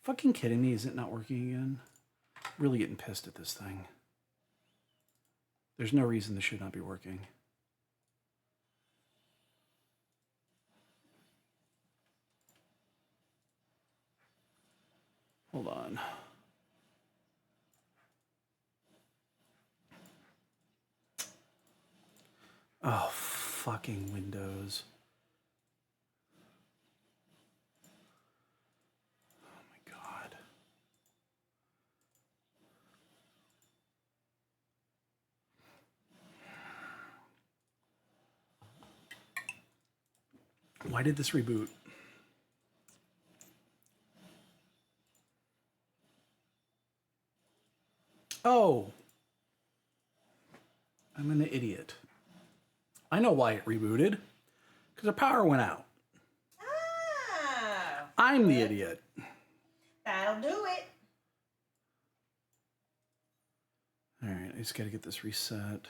Fucking kidding me? Is it not working again? Really getting pissed at this thing. There's no reason this should not be working. Hold on. Oh, fucking Windows. Oh my God. Why did this reboot? Oh. I'm an idiot. I know why it rebooted. Because the power went out. Ah, I'm the idiot. that'll do it. All right, I just got to get this reset.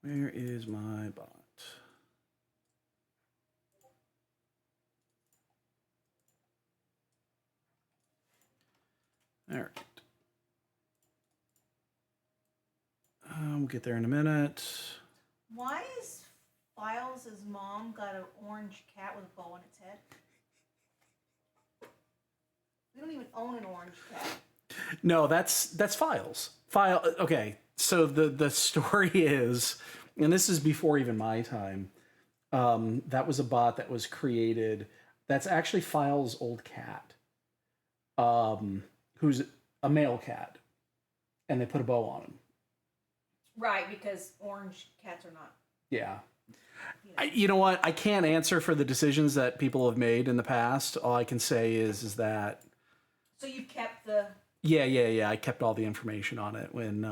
Where is my bot? All right. We'll get there in a minute. Why is Files' mom got an orange cat with a bow on its head? We don't even own an orange cat. No, that's Files. Okay, so the story is, and this is before even my time. That was a bot that was created. That's actually Files' old cat, who's a male cat, and they put a bow on him. Right, because orange cats are not. Yeah. You know what? I can't answer for the decisions that people have made in the past. All I can say is that. So you kept the. Yeah. I kept all the information on it when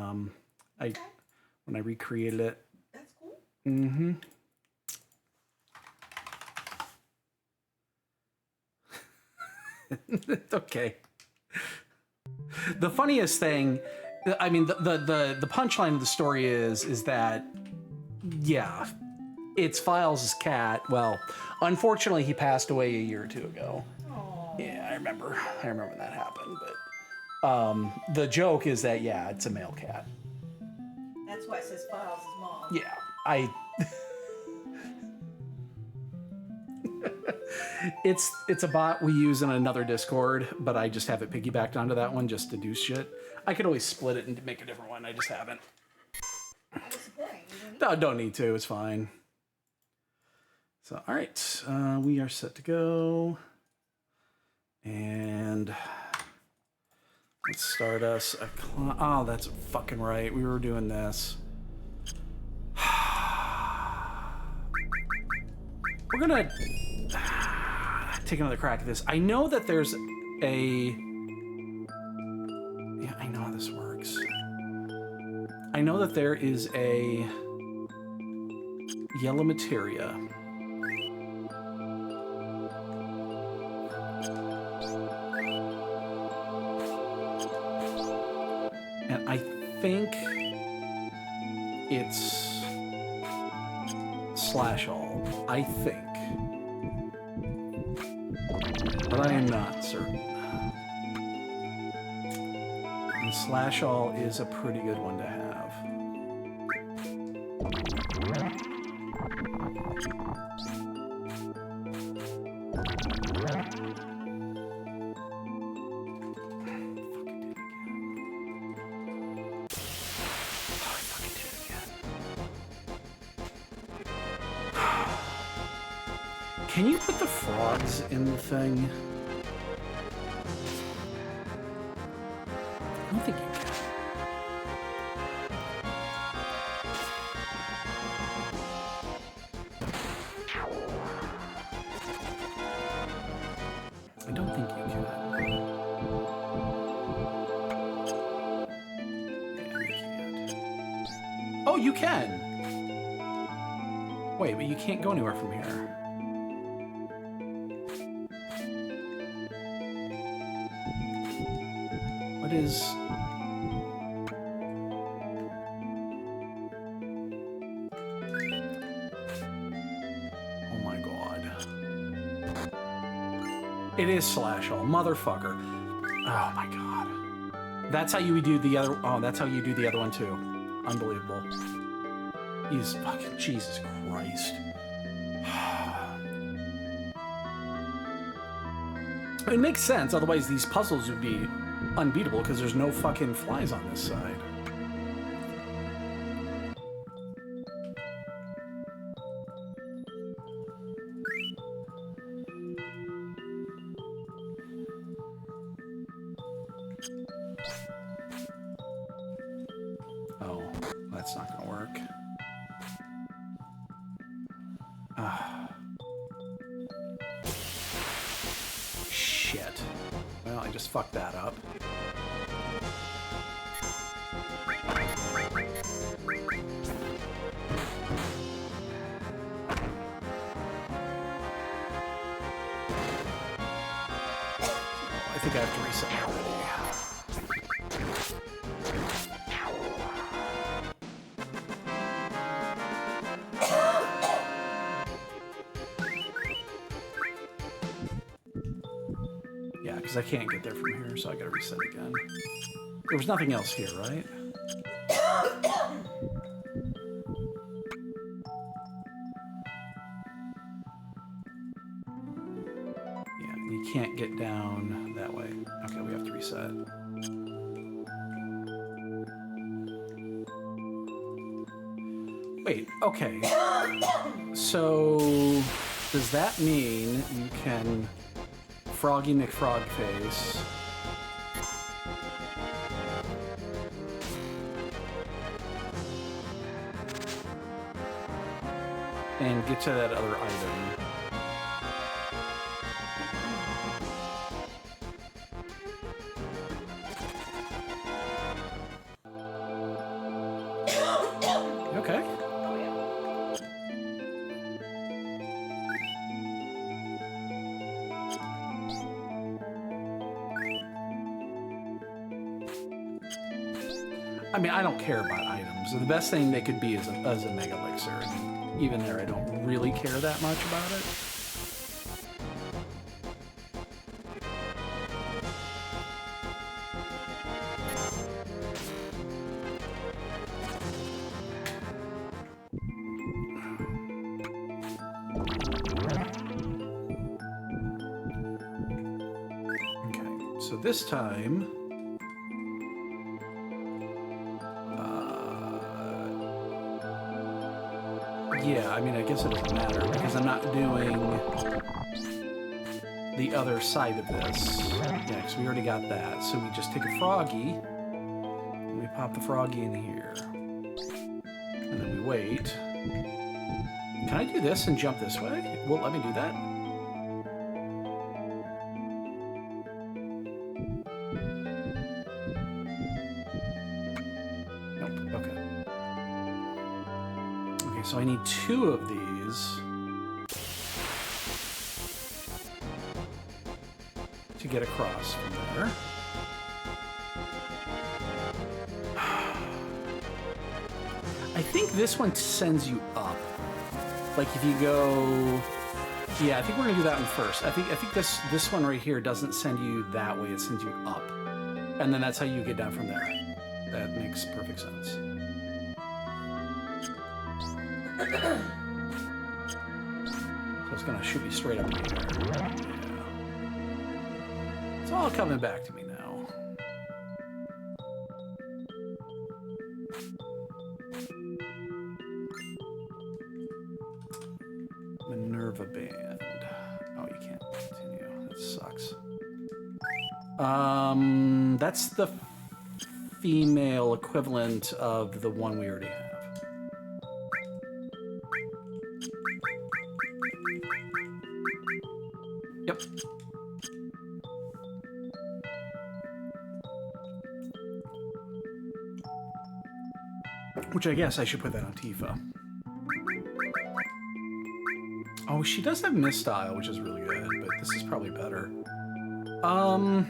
I recreated it. That's cool. Mm-hmm. Okay. The funniest thing, I mean, the punchline of the story is that, yeah, it's Files' cat. Well, unfortunately, he passed away a year or two ago. Aww. Yeah, I remember when that happened. But the joke is that, yeah, it's a male cat. That's why it says Files' mom. Yeah, It's a bot we use in another Discord, but I just have it piggybacked onto that one just to do shit. I could always split it and make a different one. I just haven't. What's the point? No, don't need to. It's fine. So, all right, we are set to go, and let's start us a oh, that's fucking right. We were doing this. We're gonna take another crack at this. I know that there's a. Yeah, I know how this works. I know that there is a yellow materia. And I think it's slash all. I think. But I am not certain. And slash all is a pretty good one to have. Can you put the frogs in the thing? I don't think you can. I don't think you can. Yeah, you can't. Oh, you can! Wait, but you can't go anywhere from here. What is... It is slash all, motherfucker. Oh my god. That's how you do the other. Oh, that's how you do the other one too. Unbelievable. He's fucking Jesus Christ. It makes sense. Otherwise, these puzzles would be unbeatable because there's no fucking flies on this side. Oh, that's not gonna work. Shit. Well, I just fucked that up. I think I have to reset that already. Yeah, because I can't get there from here, so I gotta reset again. There was nothing else here, right? Yeah, you can't get down that way. Okay, we have to reset. Wait, okay. So, does that mean you can Froggy McFrogface and get to that other item? Okay. Oh, yeah. I mean, I don't care about items. The best thing they could be is a Mega Elixir. And even there, I don't really care that much about it. Okay, so this time... yeah, I mean, I guess it doesn't matter because I'm not doing the other side of this. Yeah, because we already got that. So we just take a Froggy, and we pop the Froggy in here. And then we wait. Can I do this and jump this way? Well, let me do that. Nope, okay. Okay, so I need 2 of these to get across from there. I think this one sends you up. Like if you go, yeah, I think we're gonna do that one first. I think this one right here doesn't send you that way; it sends you up, and then that's how you get down from there. That makes perfect sense. So it's gonna shoot me straight up in the air. Yeah. It's all coming back to me now. Minerva Band. Oh, you can't continue. That sucks. That's the female equivalent of the one we already have. Yep. Which I guess I should put that on Tifa. Oh, she does have Mistyle, which is really good, but this is probably better. Oh.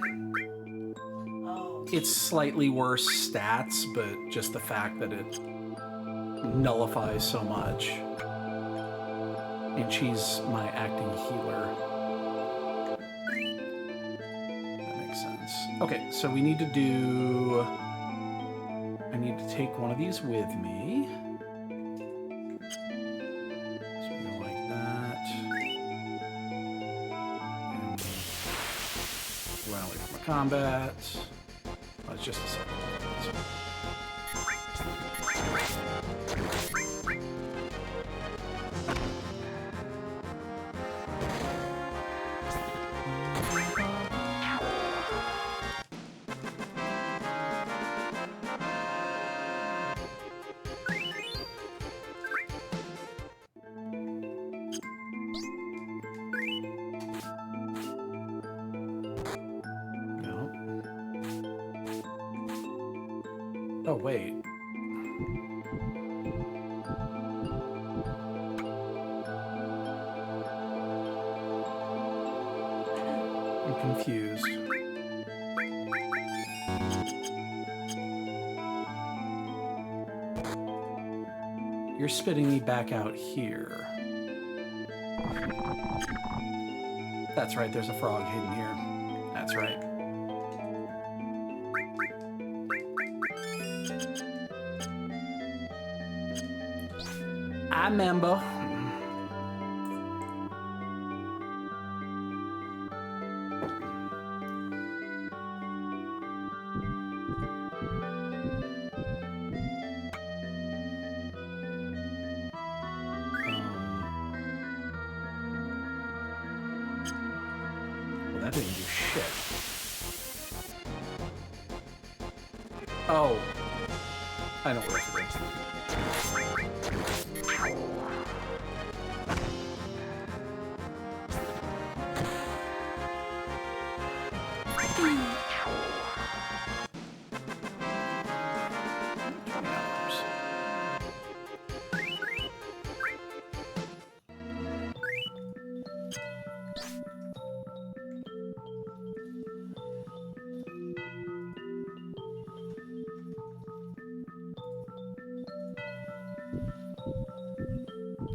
It's slightly worse stats, but just the fact that it nullifies so much. And she's my acting healer. Okay, so we need to do... I need to take one of these with me. So we go like that. And run away from a combat. Oh, it's just a second. Oh, wait. I'm confused. You're spitting me back out here. That's right, there's a frog hidden here. That's right. I remember. Well, that didn't do shit. Oh. I know where it's going.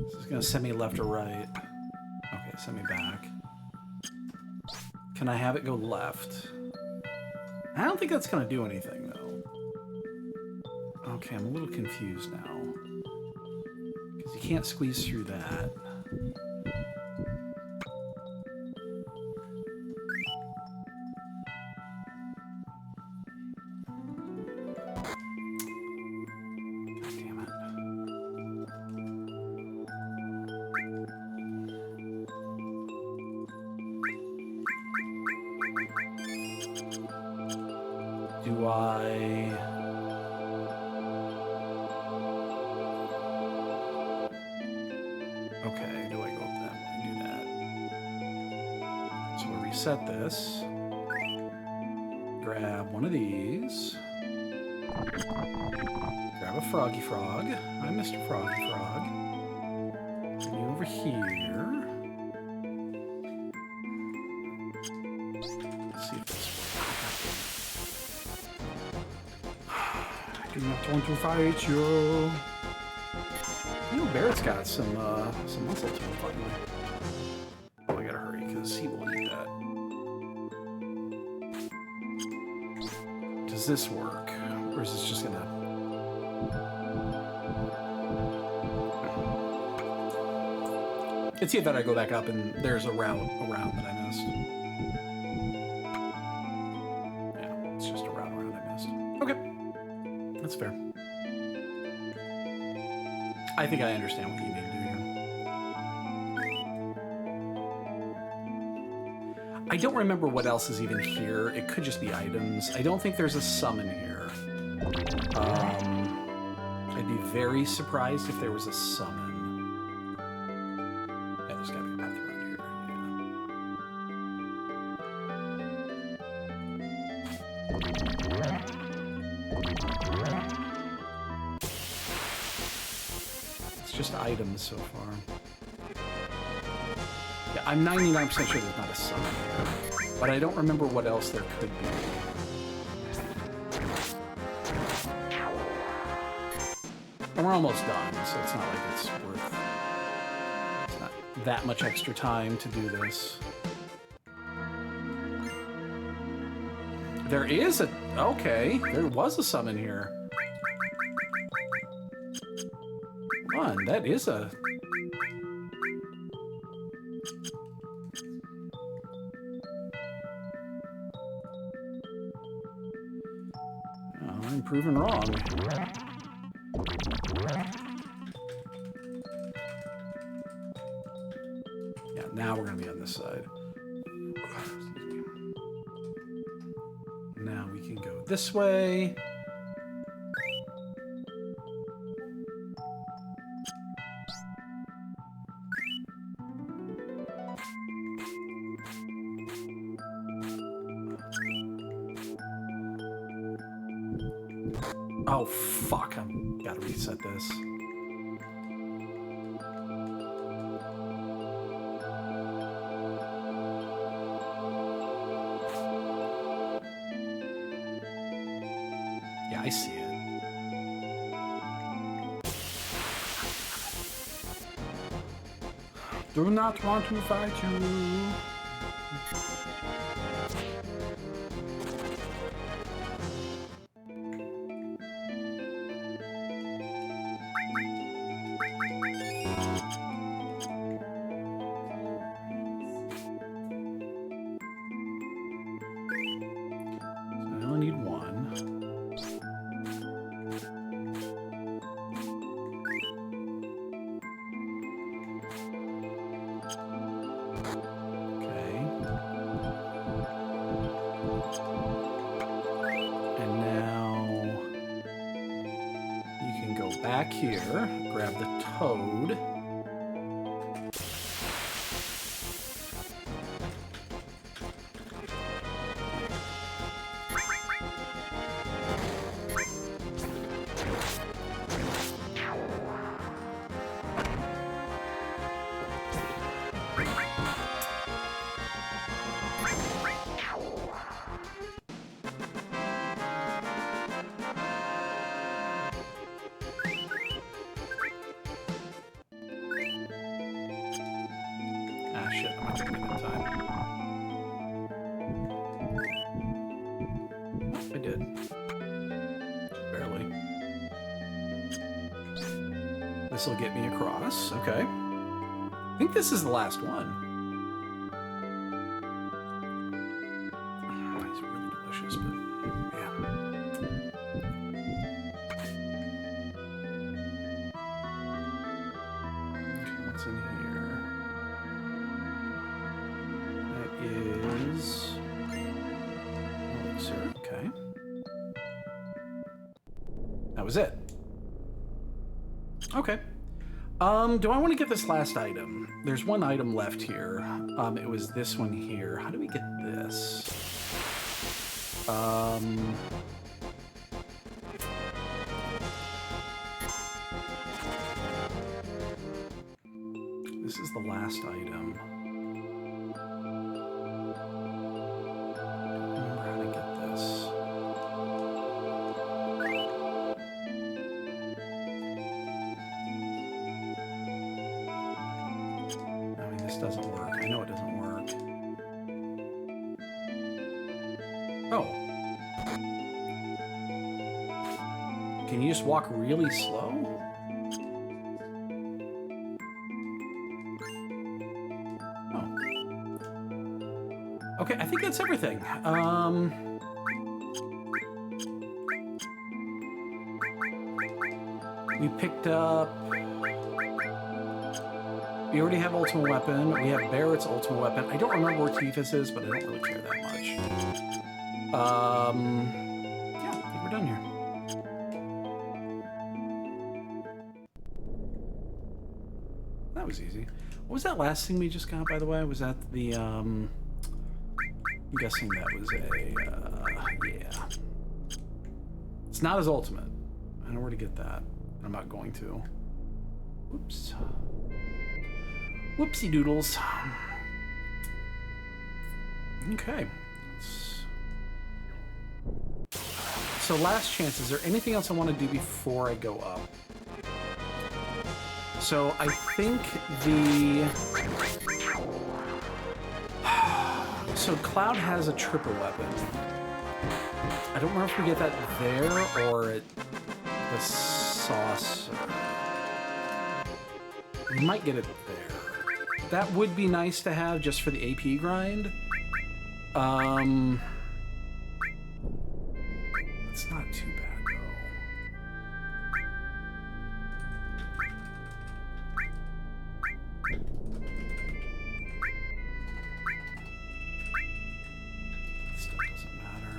This is gonna send me left or right. Okay, send me back. Can I have it go left? I don't think that's gonna do anything, though. Okay, I'm a little confused now. Because you can't squeeze through that. God damn it. Do I... Okay, do I go up that way? Do that. So we'll reset this. Grab one of these. Grab a Froggy Frog. I'm Mr. Froggy Frog. Bring you over here. Let's see if this works. I do not want to fight you. You know, Barrett's got some muscle to him finally. Oh, I gotta hurry because he will eat that. Does this work? Or is this just gonna... It's either that I go back up and there's a route around that I missed. Yeah, it's just a route around I missed. Okay. That's fair. I think I understand what you need to do here. I don't remember what else is even here. It could just be items. I don't think there's a summon here. I'd be very surprised if there was a summon. Yeah, there's gotta be a path around here. Yeah. It's just items so far. Yeah, I'm 99% sure there's not a summon here, but I don't remember what else there could be. And we're almost done, so it's not like it's worth... It's not that much extra time to do this. There is a... Okay, there was a summon here. Come on, that is a... Oh, I'm proven wrong. Yeah, now we're gonna be on this side. Now we can go this way. Oh, fuck. I gotta reset this. Yeah, I see it. Do not want to fight you. Back here, grab the toad. This will get me across. Okay. I think this is the last one. Oh, it's really delicious, but yeah. Okay, what's in here? That is elixir. Okay. That was it. Okay. Do I want to get this last item? There's one item left here. It was this one here. How do we get this? This is the last item. I don't remember how to get this. Doesn't work. I know it doesn't work. Oh. Can you just walk really slow? Oh. Okay, I think that's everything. We picked up... We already have Ultimate Weapon. We have Barrett's Ultimate Weapon. I don't remember where Tifa's is, but I don't really care that much. Yeah, I think we're done here. That was easy. What was that last thing we just got, by the way? Was that the, I'm guessing that was a, yeah. It's not as ultimate. I know where to get that. I'm not going to. Oops. Whoopsie doodles. Okay. So last chance, is there anything else I want to do before I go up? So I think the... So Cloud has a triple weapon. I don't remember if we get that there or at the saucer. We might get it there. That would be nice to have just for the AP grind. It's not too bad though. Still doesn't matter.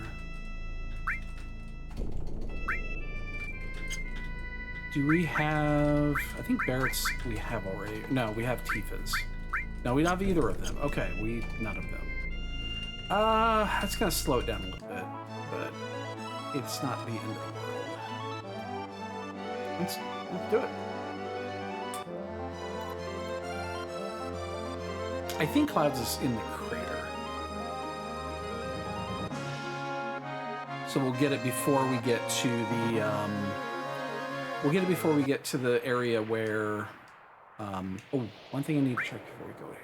Do we have... I think Barrett's we have already. No, we have Tifa's. No, we don't have either of them. Okay, none of them. That's gonna slow it down a little bit, but it's not the end of the world. Let's do it. I think Clouds is in the crater. So we'll get it before we get to the, we'll get it before we get to the area where, oh, one thing I need to check before we go here.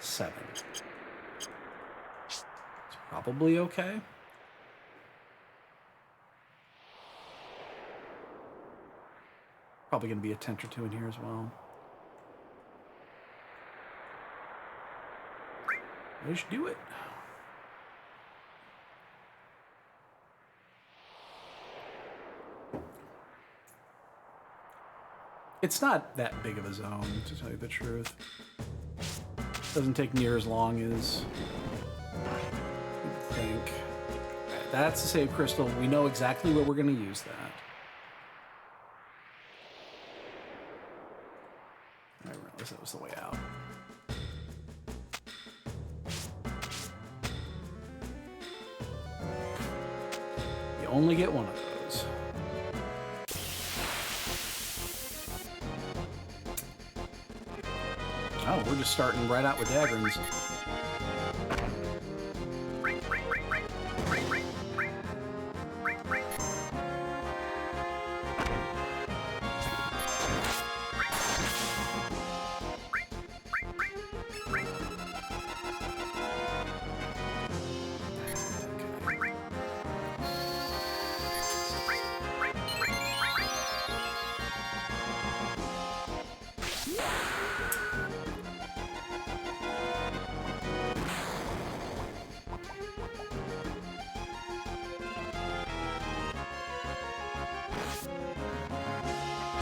Seven. It's probably okay. Probably going to be a tent or two in here as well. We should do it. It's not that big of a zone, to tell you the truth. Doesn't take near as long as you'd think. That's the save crystal. We know exactly where we're going to use that. I realized that was the way out. You only get one of those. Oh, we're just starting right out with Dagrins.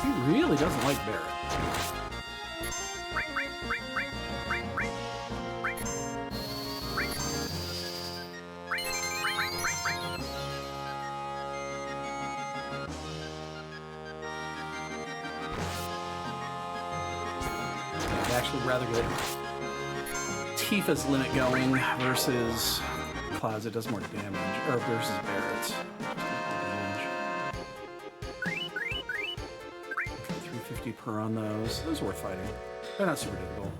He really doesn't like Barrett. I'd actually rather get Tifa's limit going versus Clouds. It does more damage, or versus Barrett's. 350 per on those. Those are worth fighting. They're not super difficult.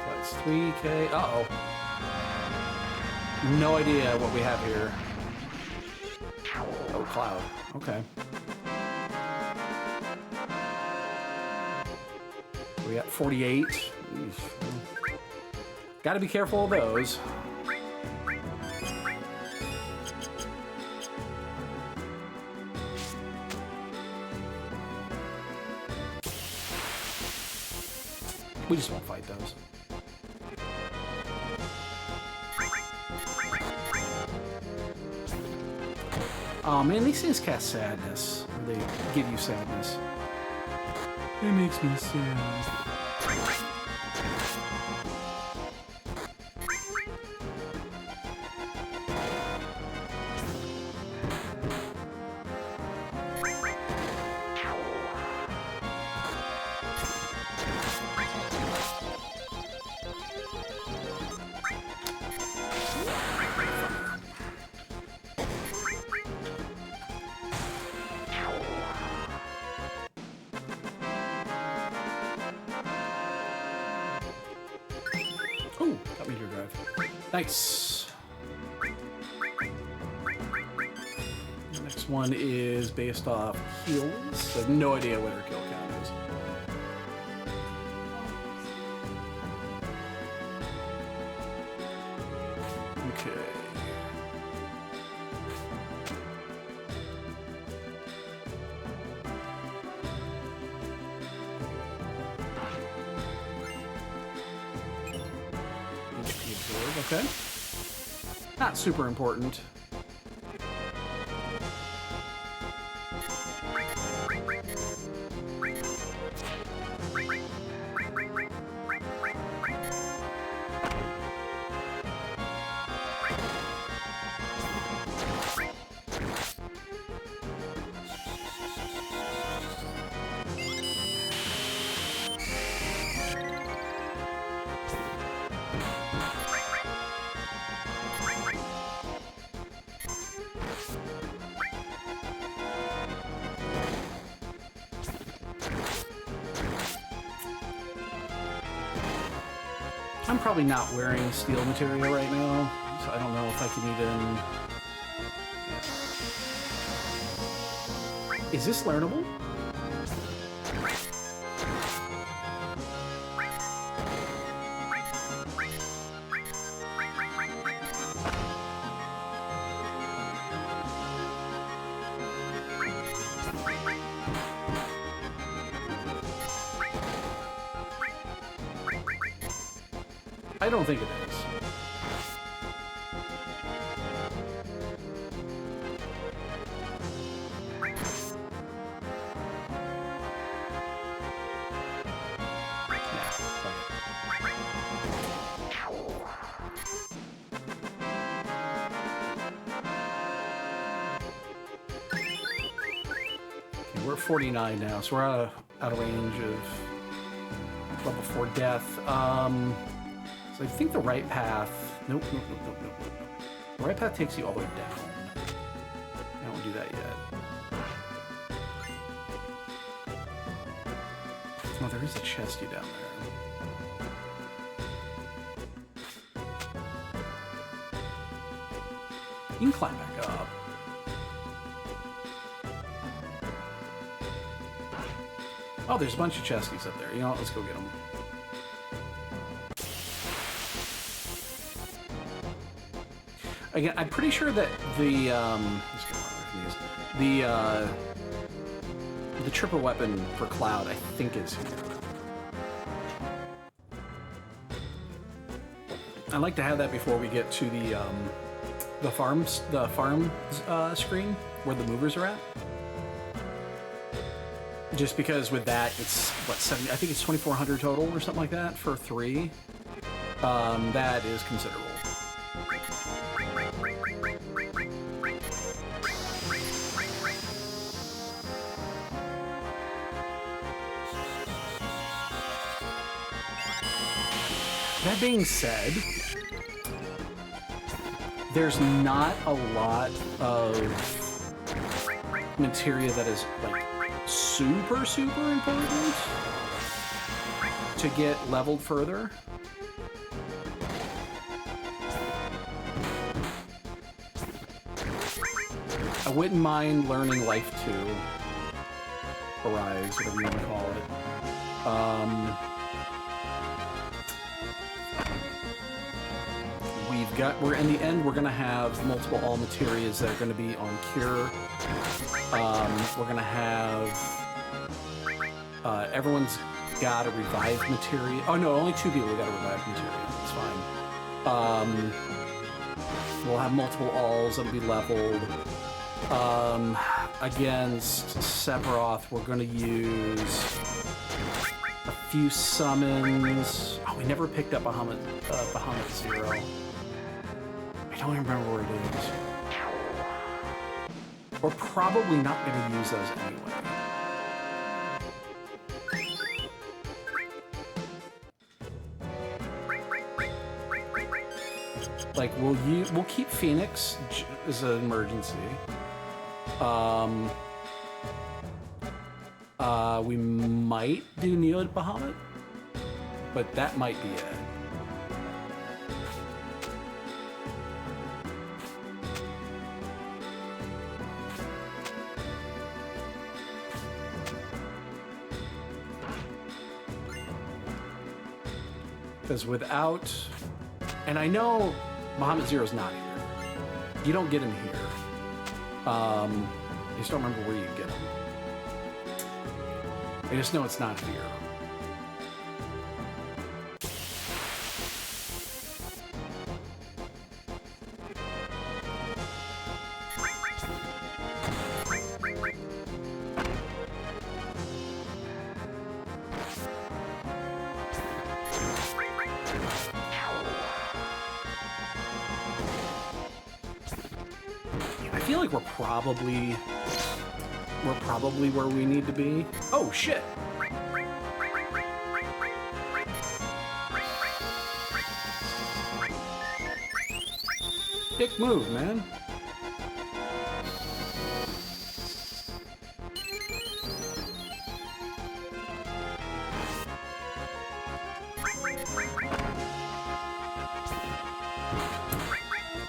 That's 3K. Uh-oh. No idea what we have here. Oh, Cloud. Okay. We got 48. Gotta be careful of those. We just won't fight those. Oh man, these things cast sadness. They give you sadness. It makes me sad. Top meteor drive. Nice. The next one is based off heals. I have no idea what her kill count is. Okay. Okay. Not super important. I'm probably not wearing steel material right now, so I don't know if I can even... Is this learnable? I don't think it is. Okay, we're at 49 now, so we're out of range of level 4 death. So I think the right path... Nope. The right path takes you all the way down. I don't do that yet. Oh, there is a chesty down there. You can climb back up. Oh, there's a bunch of chesties up there. You know what? Let's go get them. Again, I'm pretty sure that the the triple weapon for Cloud, I think, is here. I'd like to have that before we get to the farm screen where the movers are at. Just because with that, it's what 70? I think it's 2,400 total or something like that for 3. That is considerable. That being said, there's not a lot of materia that is like super important to get leveled further. I wouldn't mind learning Life 2, Arise, whatever you want to call it. We're in the end, we're gonna have multiple all materias that are gonna be on cure. We're gonna have everyone's got a revive materia. Oh no, only 2 people got a revive materia. That's fine. We'll have multiple alls that'll be leveled. Against Sephiroth, we're gonna use a few summons. Oh, we never picked up Bahamut 0. I don't even remember where it is. We're probably not going to use those anyway. Like, we'll keep Phoenix as an emergency. We might do Neo Bahamut, but that might be it. Because without... And I know Muhammad Zero's not here. You don't get him here. I just don't remember where you get him. I just know it's not here. I feel like we're probably where we need to be. Oh shit. Dick move, man.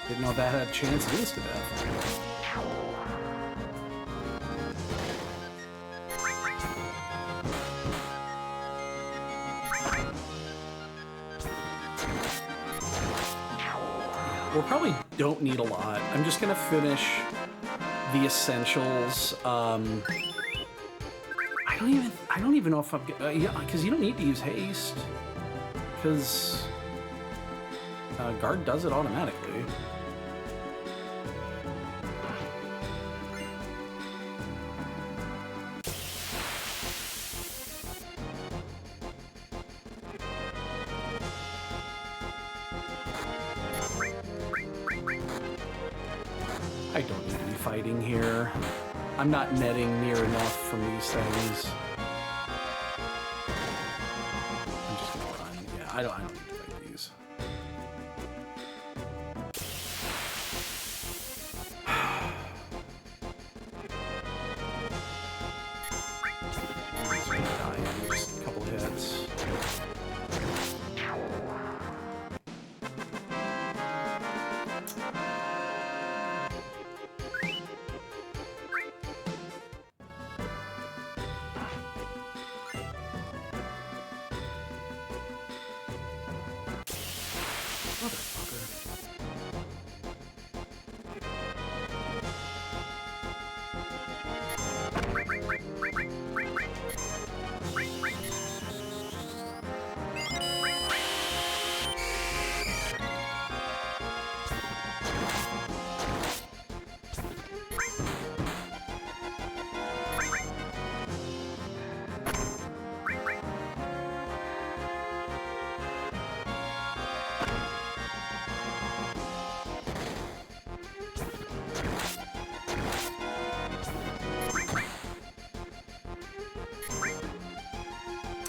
Didn't know that had a chance of insta-death. We probably don't need a lot. I'm just gonna finish the essentials. I don't even know if I'm yeah, because you don't need to use haste, because guard does it automatically. I don't need to be fighting here. I'm not netting near enough from these things. I'm just gonna run. Yeah, I don't need to fight these. He's gonna die in just a couple hits. Motherfucker.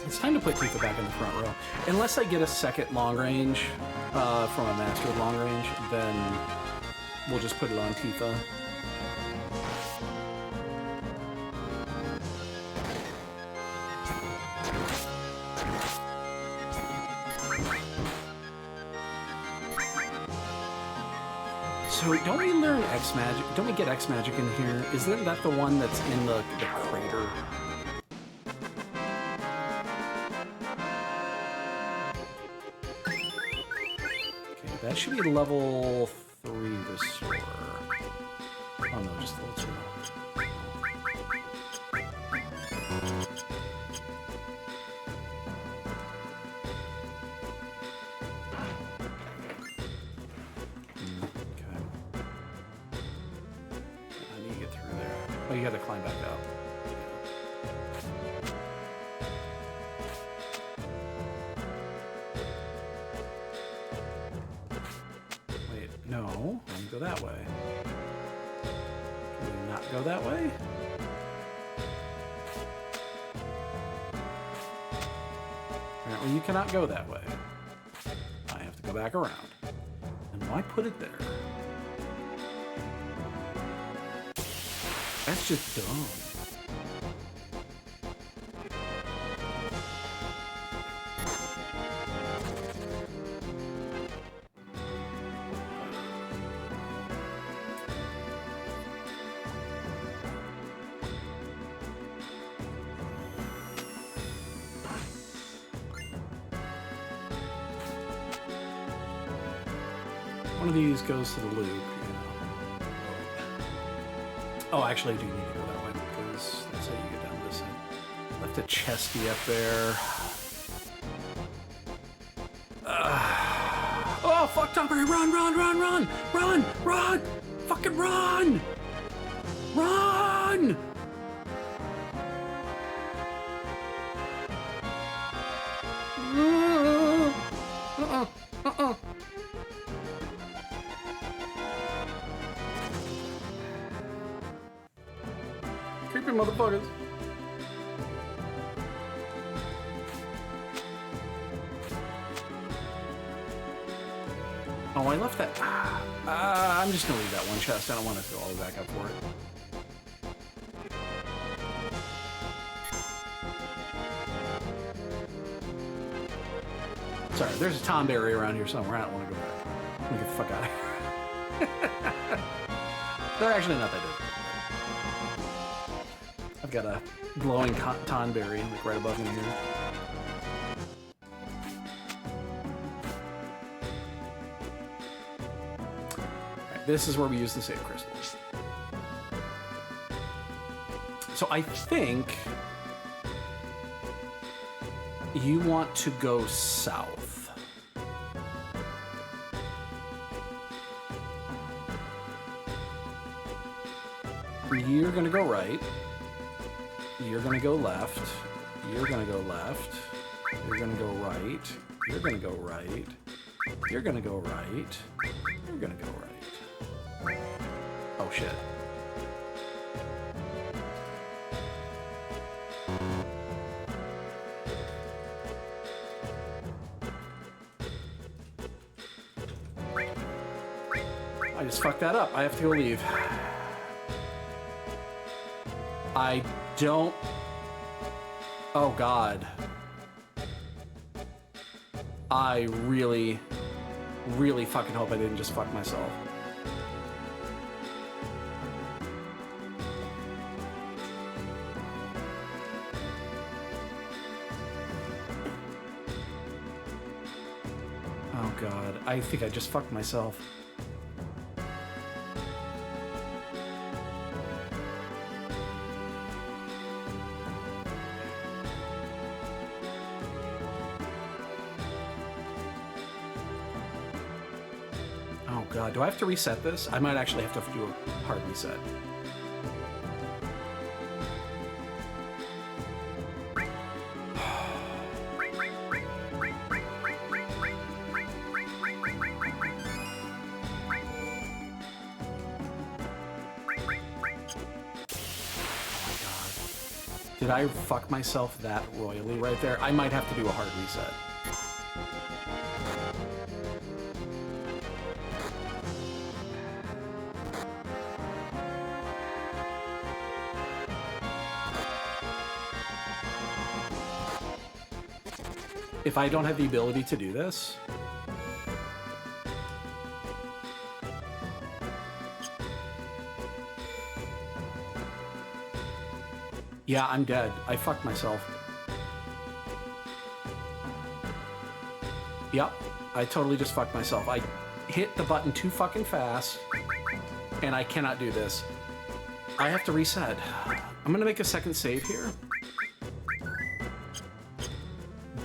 It's time to put Tifa back in the front row. Unless I get a second long range from a master of long range, then we'll just put it on Tifa. So don't we learn X magic? Don't we get X magic in here? Isn't that the one that's in the crater? That should be level 3 restore. Oh no, just level 2. Okay. How do you get through there? Oh, you gotta climb back up. No, let me go that way. Can we not go that way? Apparently you cannot go that way. I have to go back around. And why put it there? That's just dumb. One of these goes to the loop. Oh, actually, I do need to go that way because that's how you get down this side. Left a chesty up there. Oh, fuck, Tomberry! Run, run, run, run! Run! Run! Fucking run! Run! Creepy motherfuckers. Oh, I left that. I'm just gonna leave that one chest. I don't want to go all the way back up for it. Sorry, there's a Tomberry around here somewhere. I don't want to go back. Let me get the fuck out of here. They're actually not that big. I've got a glowing Tonberry like right above me here. Right, this is where we use the save crystals. So I think you want to go south. You're gonna go right. You're gonna go left. You're gonna go left. You're gonna go right. You're gonna go right. You're gonna go right. You're gonna go right. Oh shit. I just fucked that up. I have to go leave. I don't... Oh, God. I really, really fucking hope I didn't just fuck myself. Oh, God. I think I just fucked myself. God, do I have to reset this? I might actually have to do a hard reset. Did I fuck myself that royally right there? I might have to do a hard reset. If I don't have the ability to do this... Yeah, I'm dead. I fucked myself. Yep, I totally just fucked myself. I hit the button too fucking fast, and I cannot do this. I have to reset. I'm gonna make a second save here.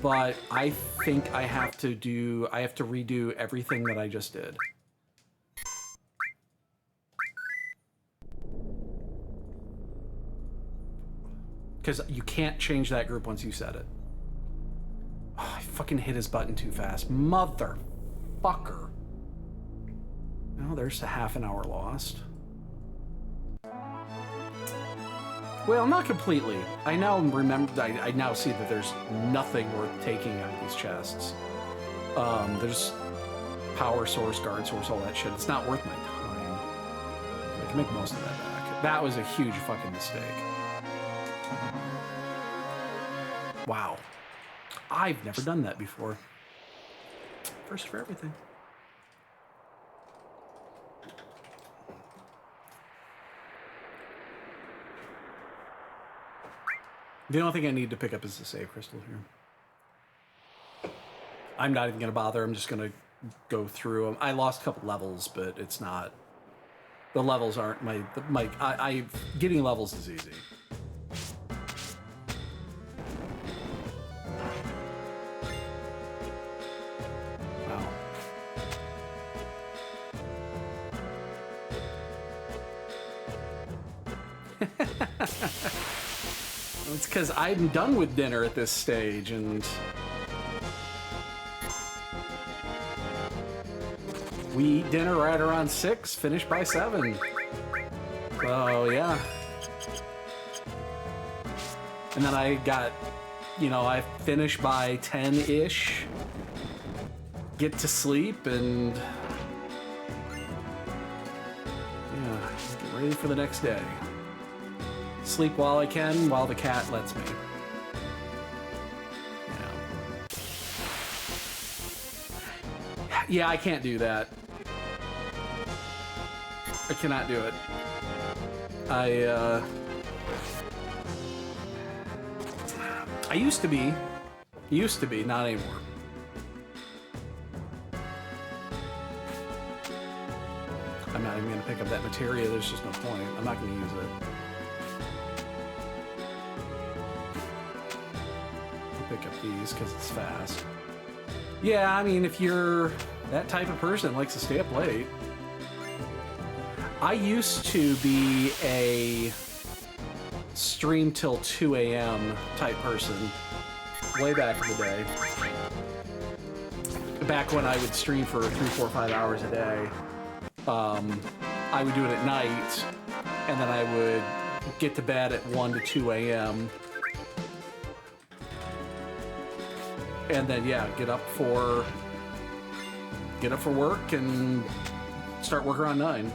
But I think I have to redo everything that I just did. Because you can't change that group once you set it. Oh, I fucking hit his button too fast. Motherfucker. Oh, there's a half an hour lost. Well, not completely. I now remember. I now see that there's nothing worth taking out of these chests. There's power source, guard source, all that shit. It's not worth my time. I can make most of that back. That was a huge fucking mistake. Wow. I've never done that before. First for everything. The only thing I need to pick up is the save crystal here. I'm not even going to bother. I'm just going to go through them. I lost a couple levels, but it's not. The levels aren't I getting levels is easy. Wow. It's because I'm done with dinner at this stage, and we eat dinner right around 6, finish by 7. So yeah. And then I got, I finish by 10-ish, get to sleep, and yeah, get ready for the next day. Sleep while I can, while the cat lets me. Yeah, I can't do that. I cannot do it. I used to be, not anymore. I'm not even gonna pick up that materia, there's just no point. I'm not gonna use it. I'll pick up these because it's fast. Yeah, I mean, if you're that type of person that likes to stay up late. I used to be a stream till 2 a.m. type person way back in the day. Back when I would stream for 3, 4, 5 hours a day. I would do it at night, and then I would get to bed at 1 to 2 a.m. And then, yeah, get up for work and start work around 9.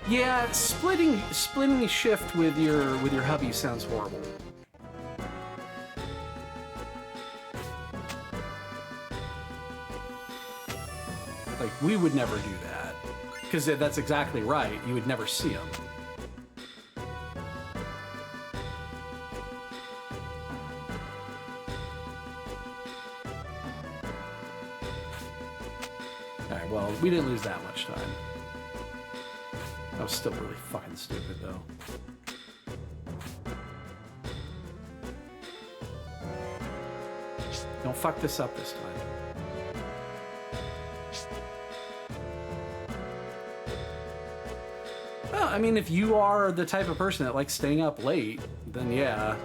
Yeah, splitting a shift with your hubby sounds horrible. Like, we would never do that, because that's exactly right. You would never see him. All right, well, we didn't lose that much time. That was still really fucking stupid, though. Don't fuck this up this time. Well, I mean, if you are the type of person that likes staying up late, then yeah.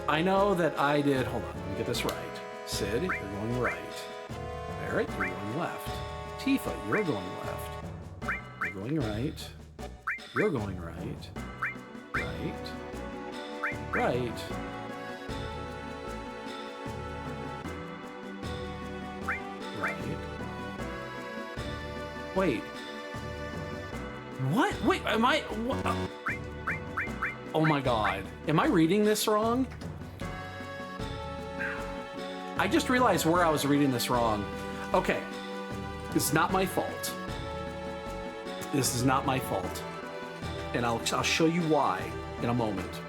I know that I did... Hold on, let me get this right. Sid, you're going right. Barrett, you're going left. Tifa, you're going left. You're going right. You're going right. Right. Right. Right. Wait. What? Wait, am I... What? Oh my god. Am I reading this wrong? I just realized where I was reading this wrong. Okay. It's not my fault. This is not my fault. And I'll show you why in a moment.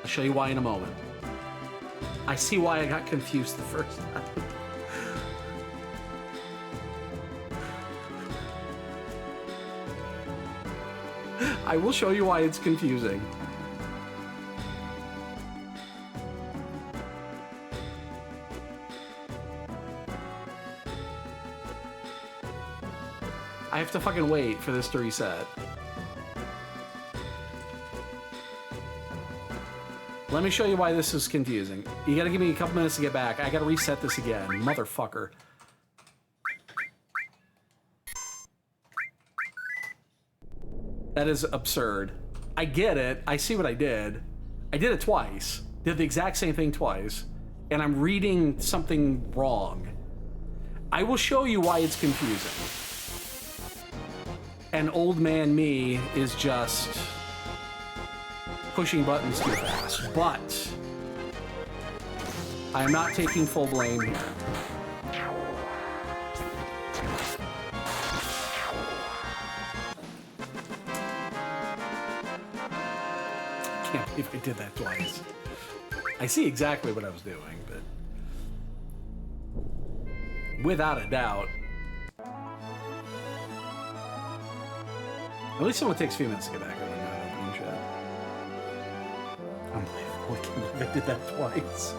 I'll show you why in a moment. I see why I got confused the first time. I will show you why it's confusing. I have to fucking wait for this to reset. Let me show you why this is confusing. You gotta give me a couple minutes to get back. I gotta reset this again, motherfucker. That is absurd. I get it. I see what I did. I did it twice. Did the exact same thing twice. And I'm reading something wrong. I will show you why it's confusing. And old man me is just pushing buttons too fast. But I am not taking full blame here. Can't believe I did that twice. I see exactly what I was doing, but without a doubt. At least someone takes a few minutes to get back on not opening shit. Unbelievable. I can't believe I did that twice.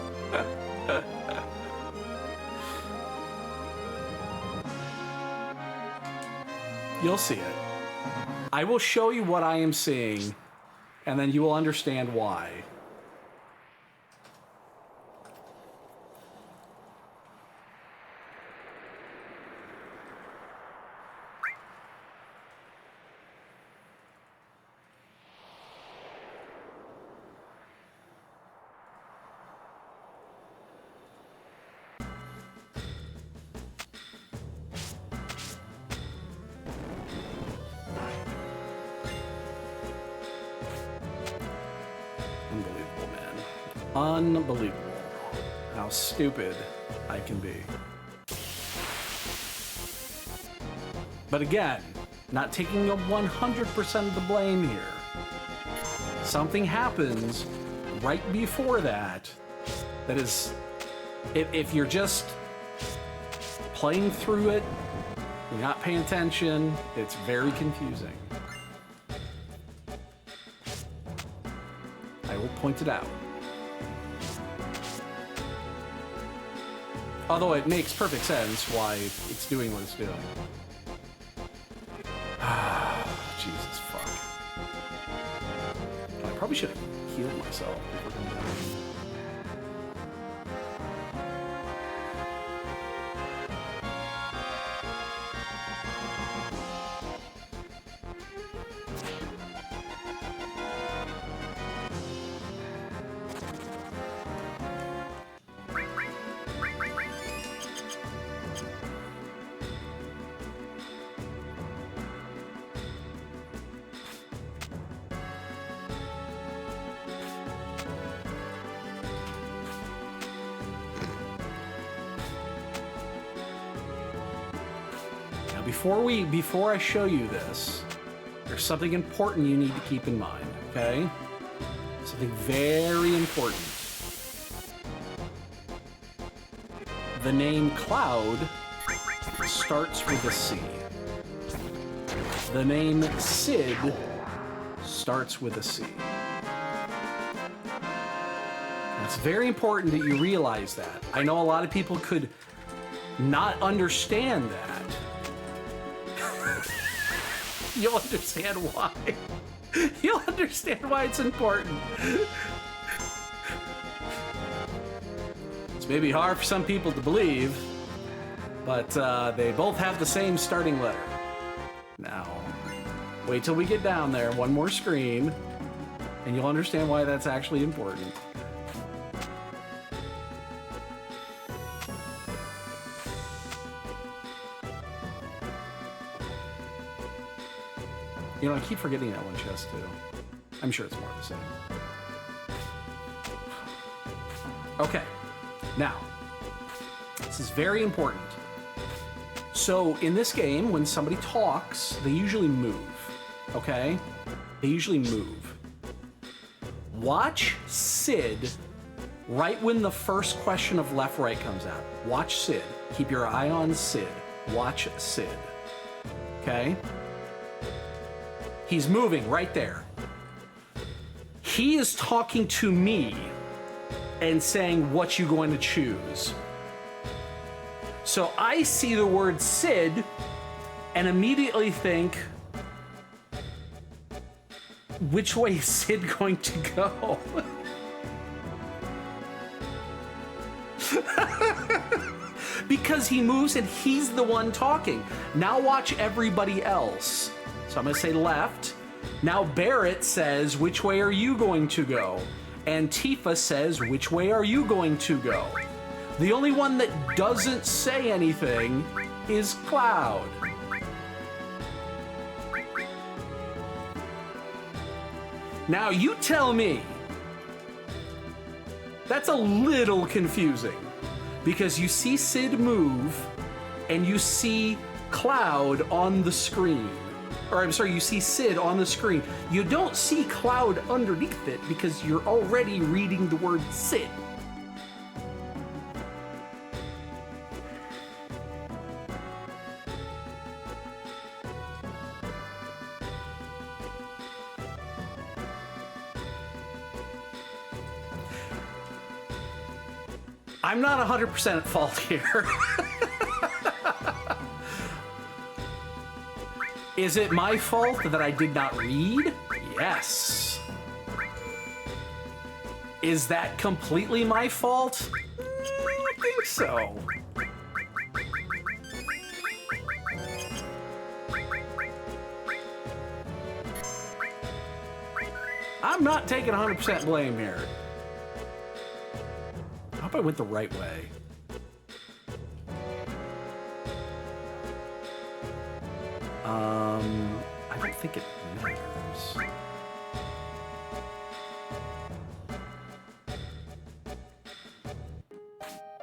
You'll see it. I will show you what I am seeing, and then you will understand why. Unbelievable, man. Unbelievable. How stupid I can be. But again, not taking 100% of the blame here. Something happens right before that that is, if you're just playing through it, you're not paying attention, it's very confusing. I will point it out. Although it makes perfect sense why it's doing what it's doing. Jesus, fuck. I probably should have healed myself before going down. Before I show you this, there's something important you need to keep in mind, okay? Something very important. The name Cloud starts with a C. The name Sid starts with a C. It's very important that you realize that. I know a lot of people could not understand that. You'll understand why. You'll understand why it's important. It's maybe hard for some people to believe, but they both have the same starting letter. Now, wait till we get down there, one more screen, and you'll understand why that's actually important. You know, I keep forgetting that one chest, too. I'm sure it's more of the same. Okay. Now, this is very important. So, in this game, when somebody talks, they usually move. Okay? They usually move. Watch Sid right when the first question of left-right comes out. Watch Sid. Keep your eye on Sid. Watch Sid. Okay? He's moving right there. He is talking to me and saying, what you going to choose? So I see the word Sid and immediately think, which way is Sid going to go? Because he moves and he's the one talking. Now watch everybody else. So I'm going to say left. Now Barrett says, which way are you going to go? And Tifa says, which way are you going to go? The only one that doesn't say anything is Cloud. Now you tell me. That's a little confusing because you see Sid move and you see Cloud on the screen. or I'm sorry, you see Sid on the screen. You don't see Cloud underneath it because you're already reading the word Sid. I'm not 100% at fault here. Is it my fault that I did not read? Yes. Is that completely my fault? I don't think so. I'm not taking 100% blame here. I hope I went the right way. I don't think it matters.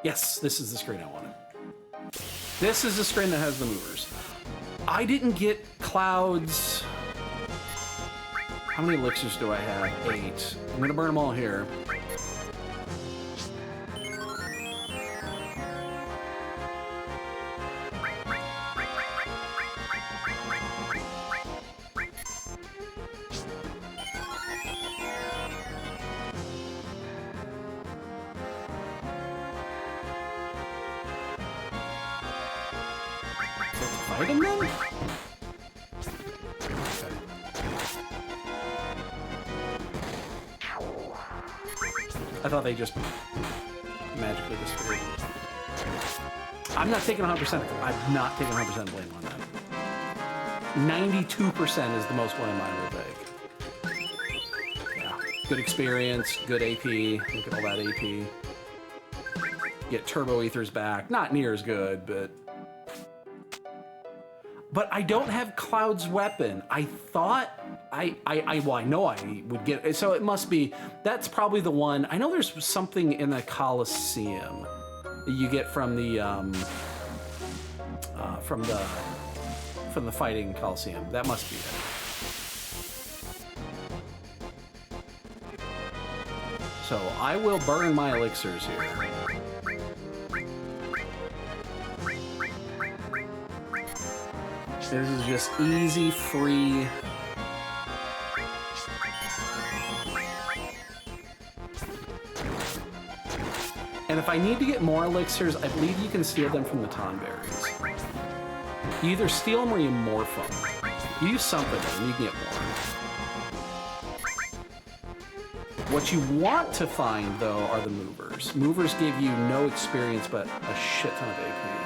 Yes, this is the screen I wanted. This is the screen that has the movers. I didn't get Cloud's... How many elixirs do I have? 8. I'm gonna burn them all here. Fighting them? I thought they just magically disappeared. I'm not taking 100%. I'm not taking 100% blame on that. 92% is the most blame I will take. Yeah. Good experience, good AP. Look at all that AP. Get turbo ethers back. Not near as good, but I don't have Cloud's weapon. I thought well, I know I would get it, so it must be, that's probably the one. I know there's something in the Coliseum that you get from the fighting Coliseum. That must be it. So I will burn my elixirs here. This is just easy, free. And if I need to get more elixirs, I believe you can steal them from the Tonberries. You either steal them or you morph them. You use something and you can get more. What you want to find, though, are the movers. Movers give you no experience, but a shit ton of AP.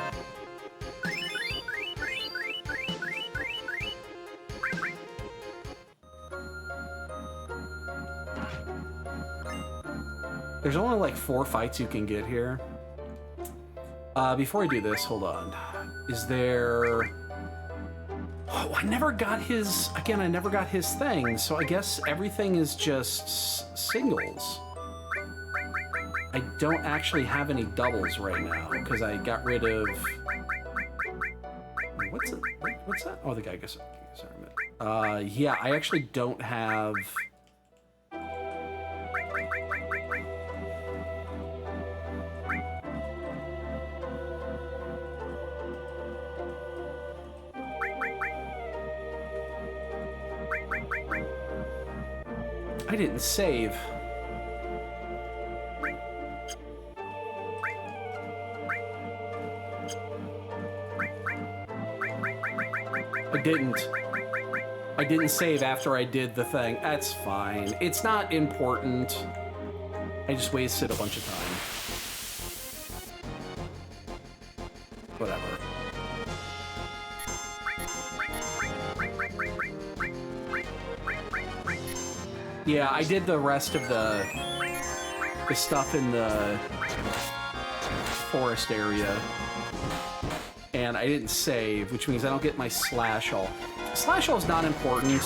There's only like 4 fights you can get here. Before I do this, hold on. Is there... Oh, I never got his... Again, I never got his thing, so I guess everything is just singles. I don't actually have any doubles right now, because I got rid of... What's it? What's that? Oh, the guy gets... yeah, I actually don't have... I didn't save. I didn't save after I did the thing. That's fine. It's not important. I just wasted a bunch of time. Whatever. Yeah, I did the rest of the stuff in the forest area, and I didn't save, which means I don't get my slash all. Slash all is not important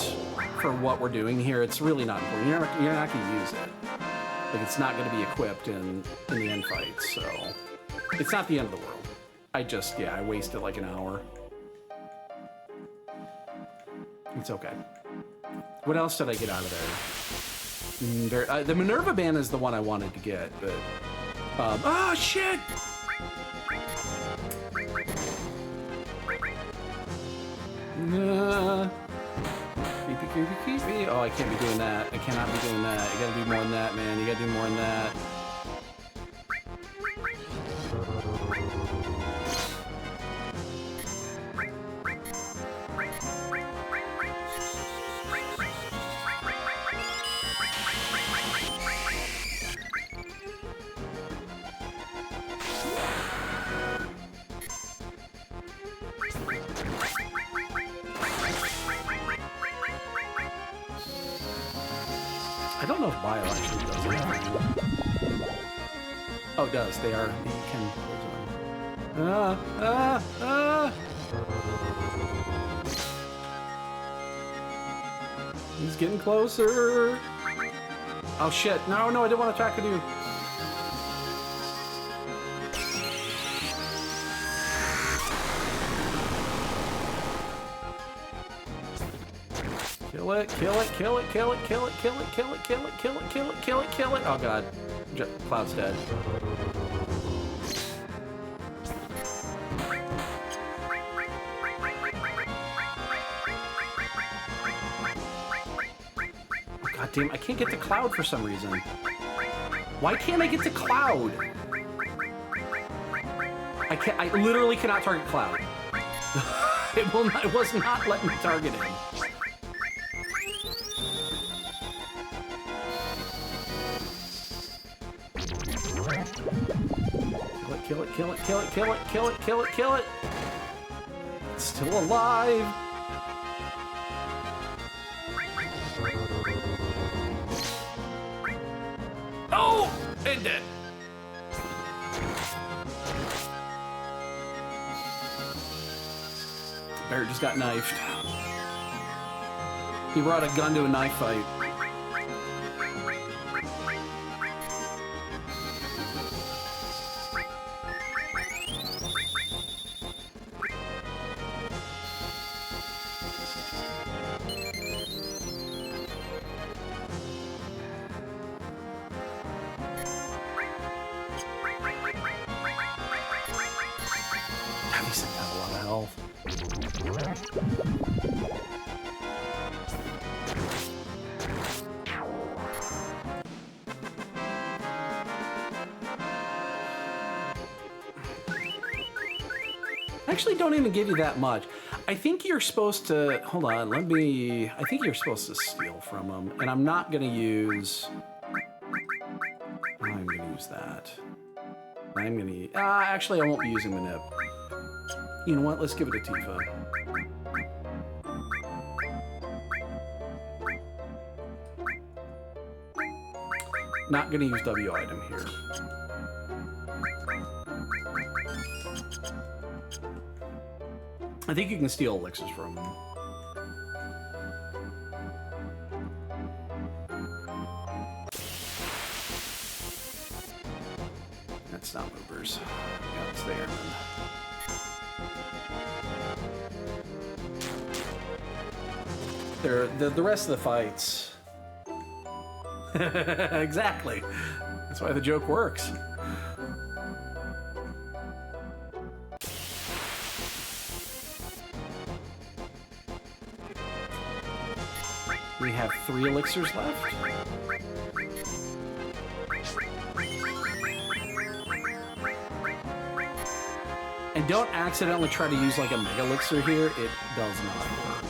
for what we're doing here. It's really not important. You're not going to use it. Like, it's not going to be equipped in the end fight, so it's not the end of the world. I wasted like an hour. It's okay. What else did I get out of there? The Minerva band is the one I wanted to get, but... oh, shit! Creepy. Oh, I can't be doing that. I cannot be doing that. You gotta do more than that, man. You gotta do more than that. I don't know if Bio actually does it. Oh, it does. They are. You can. He's getting closer. Oh shit! No, I didn't want to attack you. Kill it. Oh god. Cloud's dead. Oh god damn, I can't get to Cloud for some reason. Why can't I get to Cloud? I literally cannot target Cloud. It was not letting me target him. Kill it. It's still alive. Oh! And dead. Bear just got knifed. He brought a gun to a knife fight. These things have a lot of health. I actually don't even give you that much. I think you're supposed to... Hold on, I think you're supposed to steal from them. And I'm not going to use... I'm going to use that. I'm going to... actually, I won't be using the nip. You know what? Let's give it a Tifa. Not going to use W item here. I think you can steal elixirs from them. That's not movers. Yeah, it's there. The rest of the fights. Exactly. That's why the joke works. We have 3 elixirs left. And don't accidentally try to use like a mega elixir here. It does not work.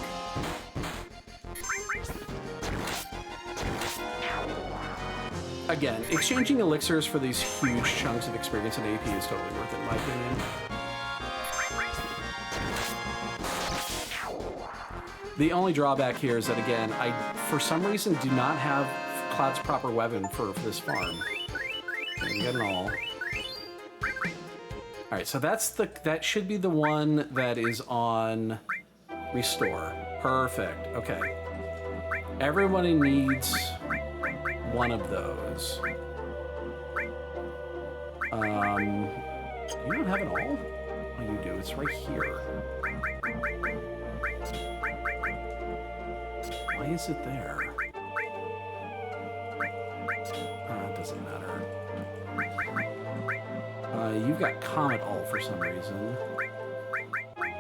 Again, exchanging elixirs for these huge chunks of experience and AP is totally worth it in my opinion. The only drawback here is that, again, I, for some reason, do not have Cloud's proper weapon for this farm. Okay, we got it all. All right, so that should be the one that is on Restore. Perfect. Okay. Everybody needs one of those. You don't have it all? Oh, you do. It's right here. Why is it there? It doesn't matter. You've got Comet All for some reason. Oh,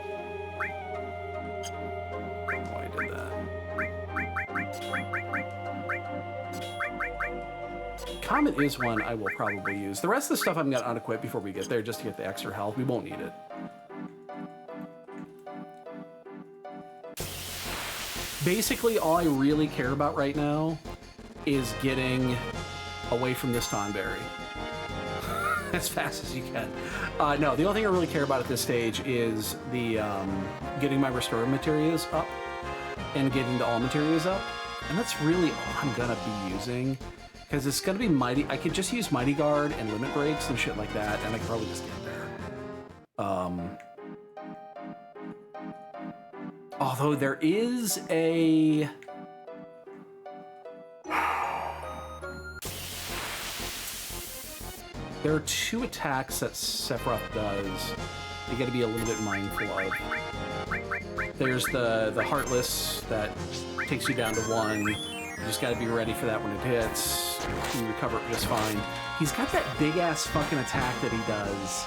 I did that. Comet is one I will probably use. The rest of the stuff I'm going to unequip before we get there just to get the extra health. We won't need it. Basically, all I really care about right now is getting away from this Tonberry as fast as you can. No, the only thing I really care about at this stage is the getting my restorative materials up and getting the all materials up. And that's really all I'm gonna be using, because it's gonna be Mighty. I could just use Mighty Guard and Limit Breaks and shit like that, and I could probably just get there. Although there is a... There are two attacks that Sephiroth does you gotta be a little bit mindful of. There's the Heartless that takes you down to 1. You just gotta be ready for that when it hits. You recover it just fine. He's got that big-ass fucking attack that he does.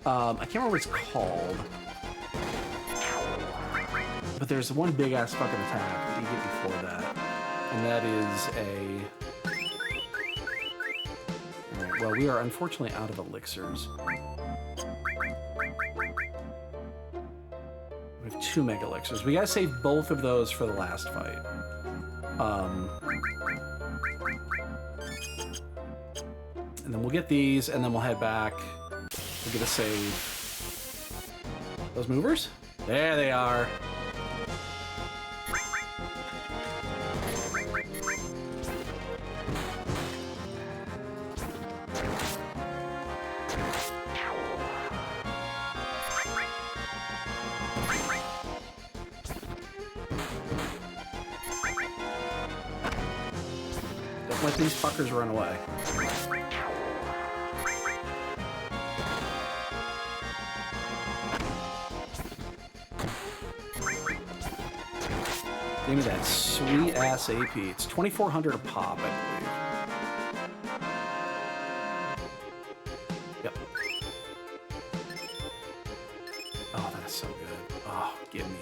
I can't remember what it's called. But there's one big-ass fucking attack that you get before that. And that is a... Alright, well, we are unfortunately out of elixirs. We have 2 Mega Elixirs. We gotta save both of those for the last fight. And then we'll get these, and then we'll head back. We'll get a save. Those movers? There they are. Don't let these fuckers run away. Give me that sweet-ass AP. It's 2,400 a pop, I believe. Yep. Oh, that's so good. Oh, give me.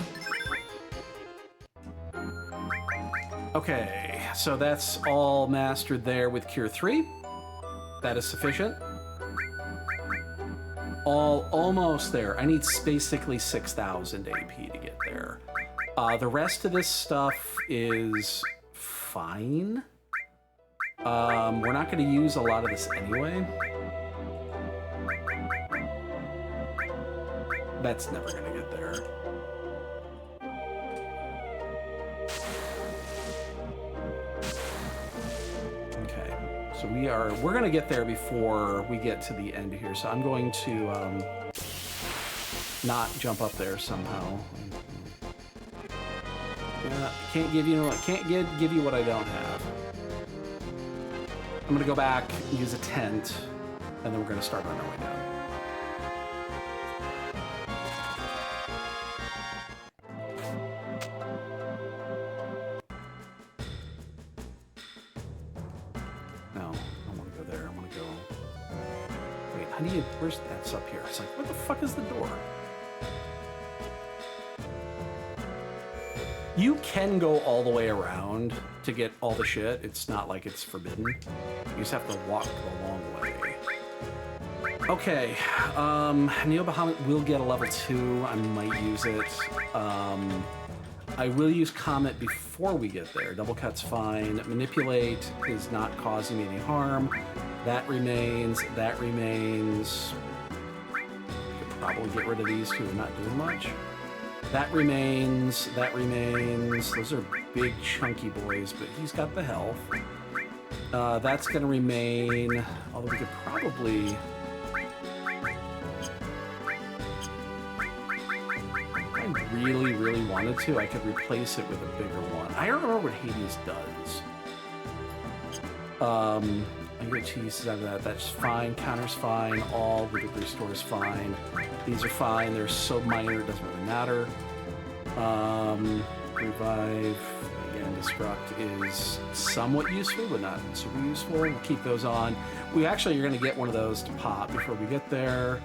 Okay, so that's all mastered there with Cure 3. That is sufficient. Almost there. I need basically 6,000 AP to get there. The rest of this stuff is fine. We're not going to use a lot of this anyway. That's never going to get there. Okay, so we're going to get there before we get to the end here. So I'm going to not jump up there somehow. Yeah, can't give you what I don't have. I'm gonna go back, use a tent, and then we're gonna start on our way down. No, I don't want to go there. I want to go. Wait, how do you? Where's that's up here? It's like, what the fuck is the door? You can go all the way around to get all the shit. It's not like it's forbidden. You just have to walk the long way. Okay, Neo Bahamut will get a level 2. I might use it. I will use Comet before we get there. Double Cut's fine. Manipulate is not causing me any harm. That remains. That remains. Could probably get rid of these two and not doing much. That remains, that remains. Those are big, chunky boys, but he's got the health. That's going to remain, although we could probably... If I really, really wanted to, I could replace it with a bigger one. I don't remember what Hades does. I get 2 uses out of that. That's fine. Counter's fine. All the degree store is fine. These are fine. They're so minor, it doesn't really matter. Revive. Again, Destruct is somewhat useful, but not super useful. We'll keep those on. We actually are going to get one of those to pop before we get there.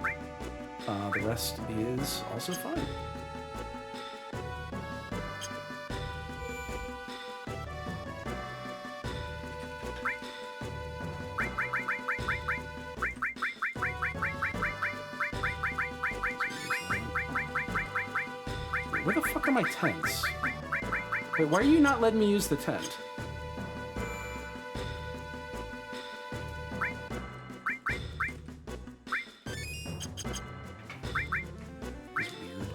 The rest is also fine. Where the fuck are my tents? Wait, why are you not letting me use the tent? It's weird.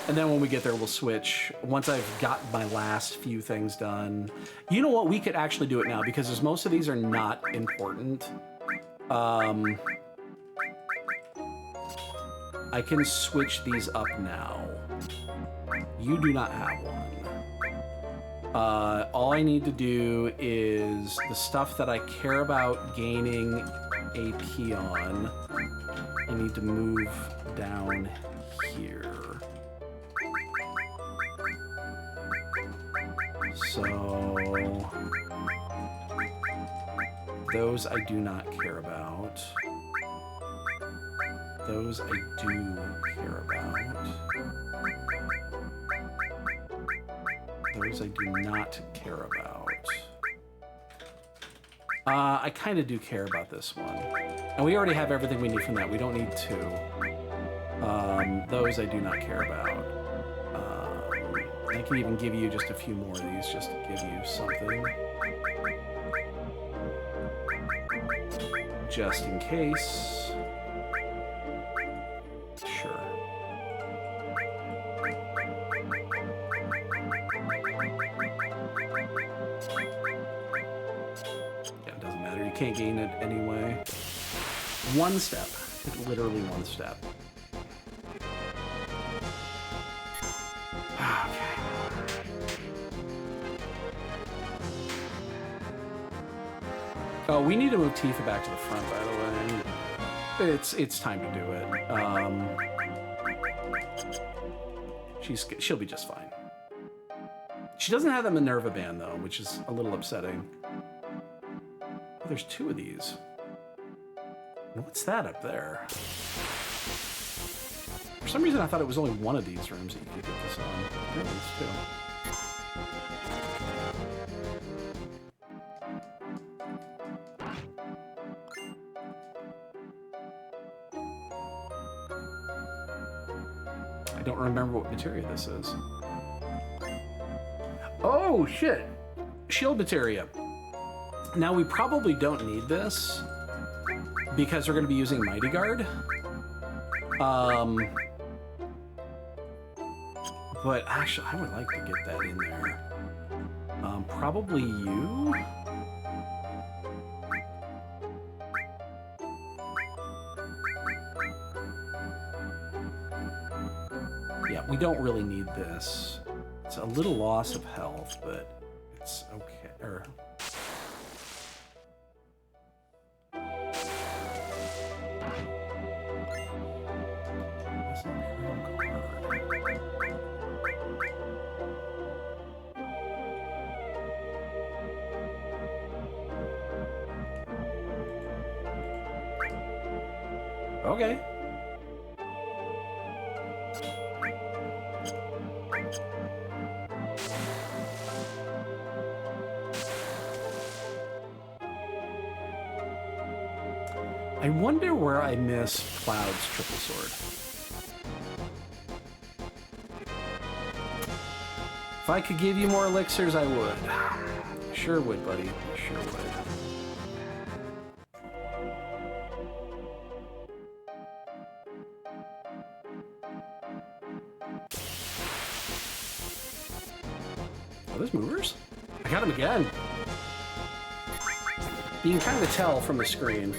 And then when we get there, we'll switch. Once I've got my last few things done. You know what? We could actually do it now because as most of these are not important. I can switch these up now. You do not have one. All I need to do is the stuff that I care about gaining AP on. I need to move down here. So those I do not care about. Those I do care about. Those I do not care about. I kind of do care about this one. And we already have everything we need from that. We don't need two. Those I do not care about. I can even give you just a few more of these just to give you something. Just in case. Sure. Yeah, it doesn't matter. You can't gain it anyway. One step. Literally one step. Oh, we need to move Tifa back to the front, by the way. It's time to do it. She'll be just fine. She doesn't have the Minerva band though, which is a little upsetting. Oh, there's two of these. And what's that up there? For some reason, I thought it was only one of these rooms that you could get this on. Apparently it's two. I don't remember what materia this is. Oh, shit. Shield materia. Now, we probably don't need this because we're going to be using Mighty Guard. But actually, I would like to get that in there. Probably you? Yeah, we don't really need this. It's a little loss of health, but it's okay. Or okay. I wonder where I missed Cloud's triple sword. If I could give you more elixirs, I would. Sure would, buddy. Sure would. Are those movers? I got them again. You can kind of tell from the screen.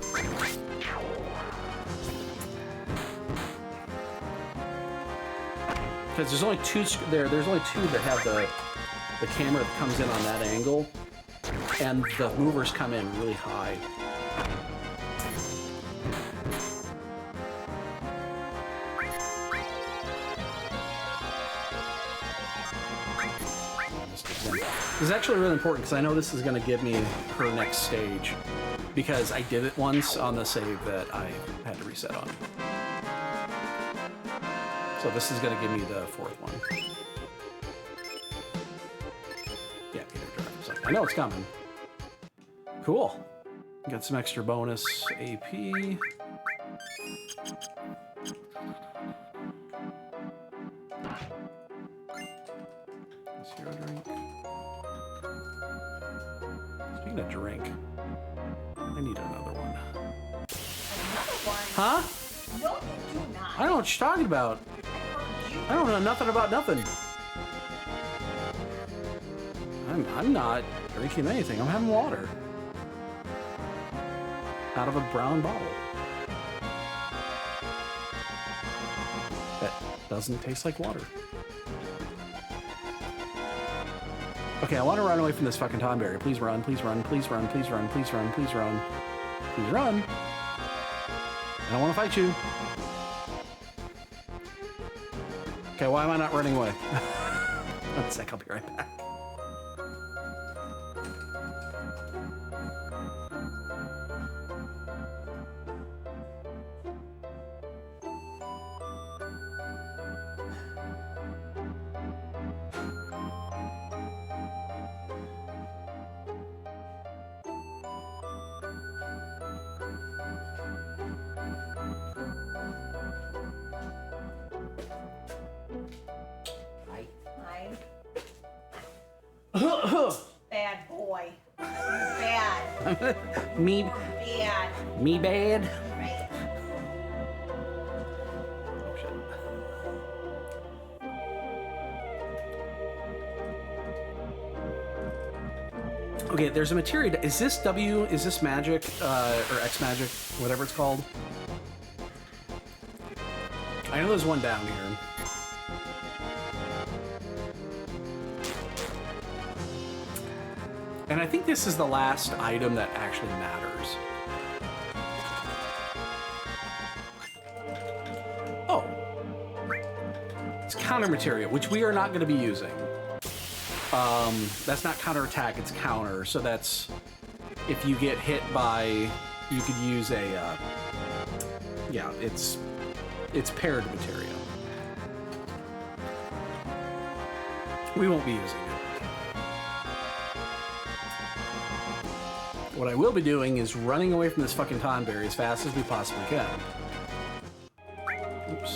because there's only two there. There's only two that have the camera that comes in on that angle, and the movers come in really high. This is actually really important because I know this is going to give me her next stage, because I did it once on the save that I had to reset on. So this is going to give me the fourth one. Yeah, Peter Drive. Like, I know it's coming. Cool. Got some extra bonus AP. Zero drink. Speaking of drink, I need another one. Another one? Huh? No, you do not. I don't know what you're talking about. I don't know nothing about nothing. I'm not drinking anything. I'm having water. Out of a brown bottle. That doesn't taste like water. Okay, I want to run away from this fucking Tomberry. Please run, please run, please run, please run, please run, please run. Please run. I don't want to fight you. Okay, why am I not running away? 1 sec, I'll be right back. Bad boy. Bad. Me Bad. Me bad? Right. Oh shit. Okay, there's a materia. Is this W? Is this magic? Or X magic? Whatever it's called. I know there's one down here. And I think this is the last item that actually matters. Oh. It's counter materia, which we are not going to be using. That's not counter attack, it's counter. So that's if you get hit by, you could use a, yeah, it's paired materia. We won't be using it. What I will be doing is running away from this fucking Tonberry as fast as we possibly can. Oops.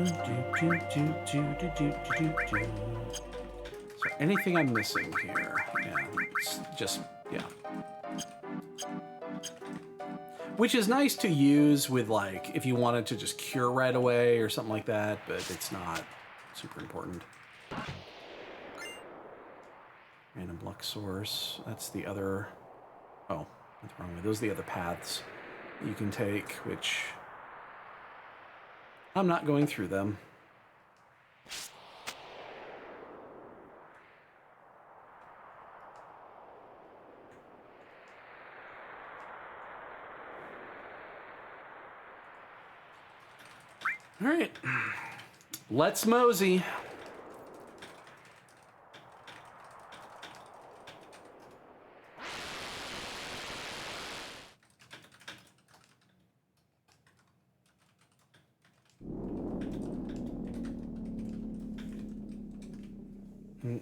Is there anything I'm missing here? Yeah, it's just, yeah. Which is nice to use with, like, if you wanted to just cure right away or something like that, but it's not super important. Random luck source. That's the other... Oh, that's the wrong way. Those are the other paths you can take, which... I'm not going through them. All right. Let's mosey.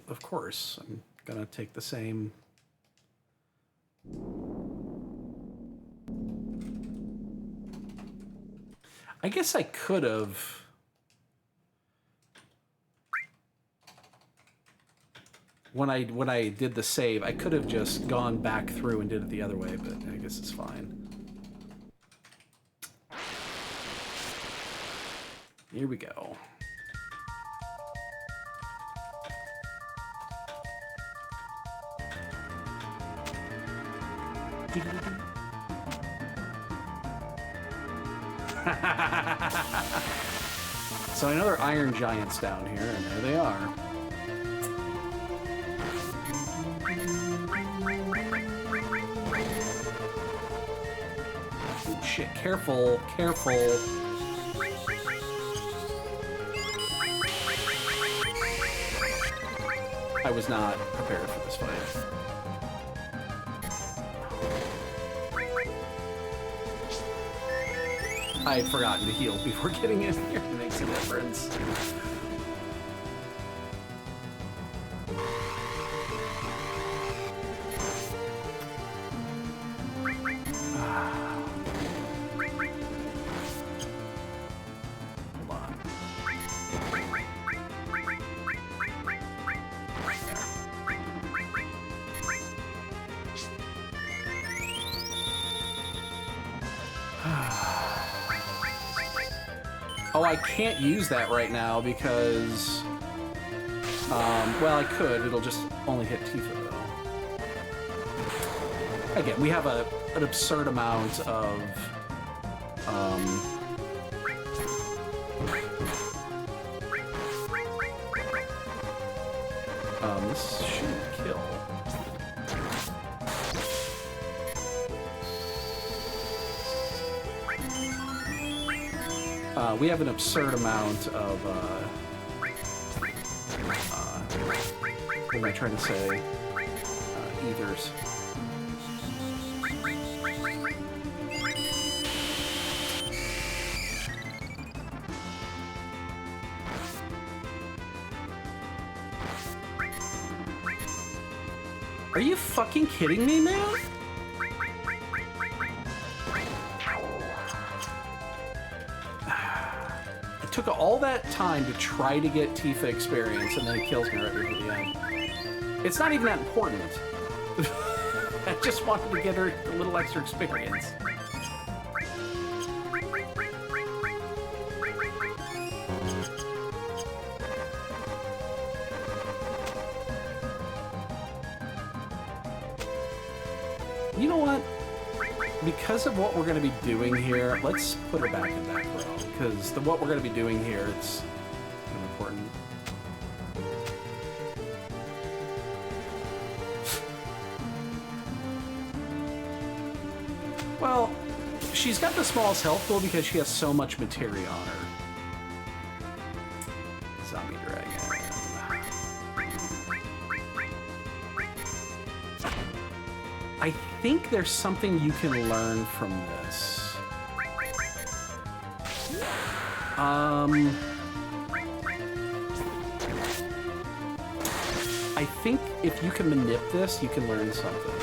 Of course, I'm gonna take the same. I guess I could have. When I did the save, I could have just gone back through and did it the other way, but I guess it's fine. Here we go. So I know there are iron giants down here, and there they are. Oh, shit, careful, careful. I was not prepared for this fight. I had forgotten to heal before getting in here. It makes a difference. Hold on. Oh, I can't use that right now because, well, I could. It'll just only hit Tifa, though. Again, we have an absurd amount of, this shouldn't kill. We have an absurd amount of, what am I trying to say? Ethers. Are you fucking kidding me, man? It took all that time to try to get Tifa experience, and then it kills me right at the end. It's not even that important. I just wanted to get her a little extra experience. You know what? Because of what we're going to be doing here, let's put her back in back row. Because what we're going to be doing here, it's kind of important. Well, she's got the smallest health pool because she has so much materia on her. Zombie dragon. I think there's something you can learn from this. I think if you can manip this, you can learn something.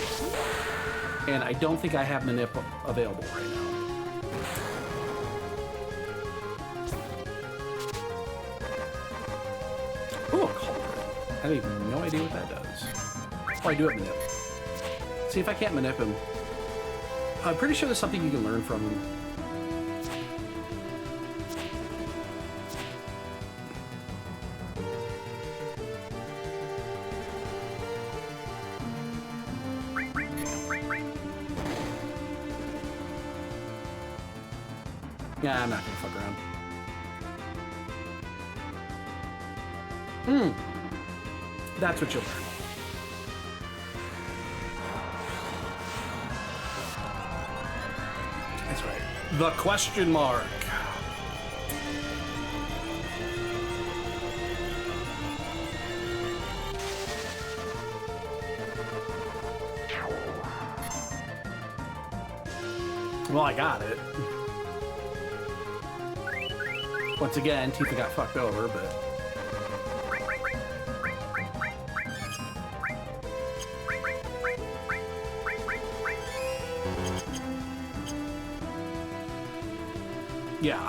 And I don't think I have manip available right now. Ooh, a cauldron. I have no idea what that does. Oh, I do have manip. See if I can't manip him. I'm pretty sure there's something you can learn from him. Yeah, I'm not gonna fuck around. That's what you'll learn. That's right. The question mark. Well, I got it. Once again, Tifa got fucked over, but... Yeah,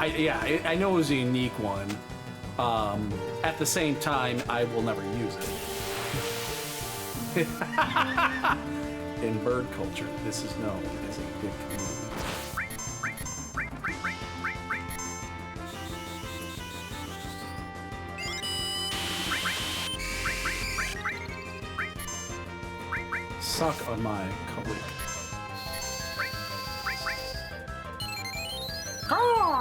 I know it was a unique one. At the same time, I will never use it. In bird culture, this is known as a dick move. Suck on my colleague. Oh!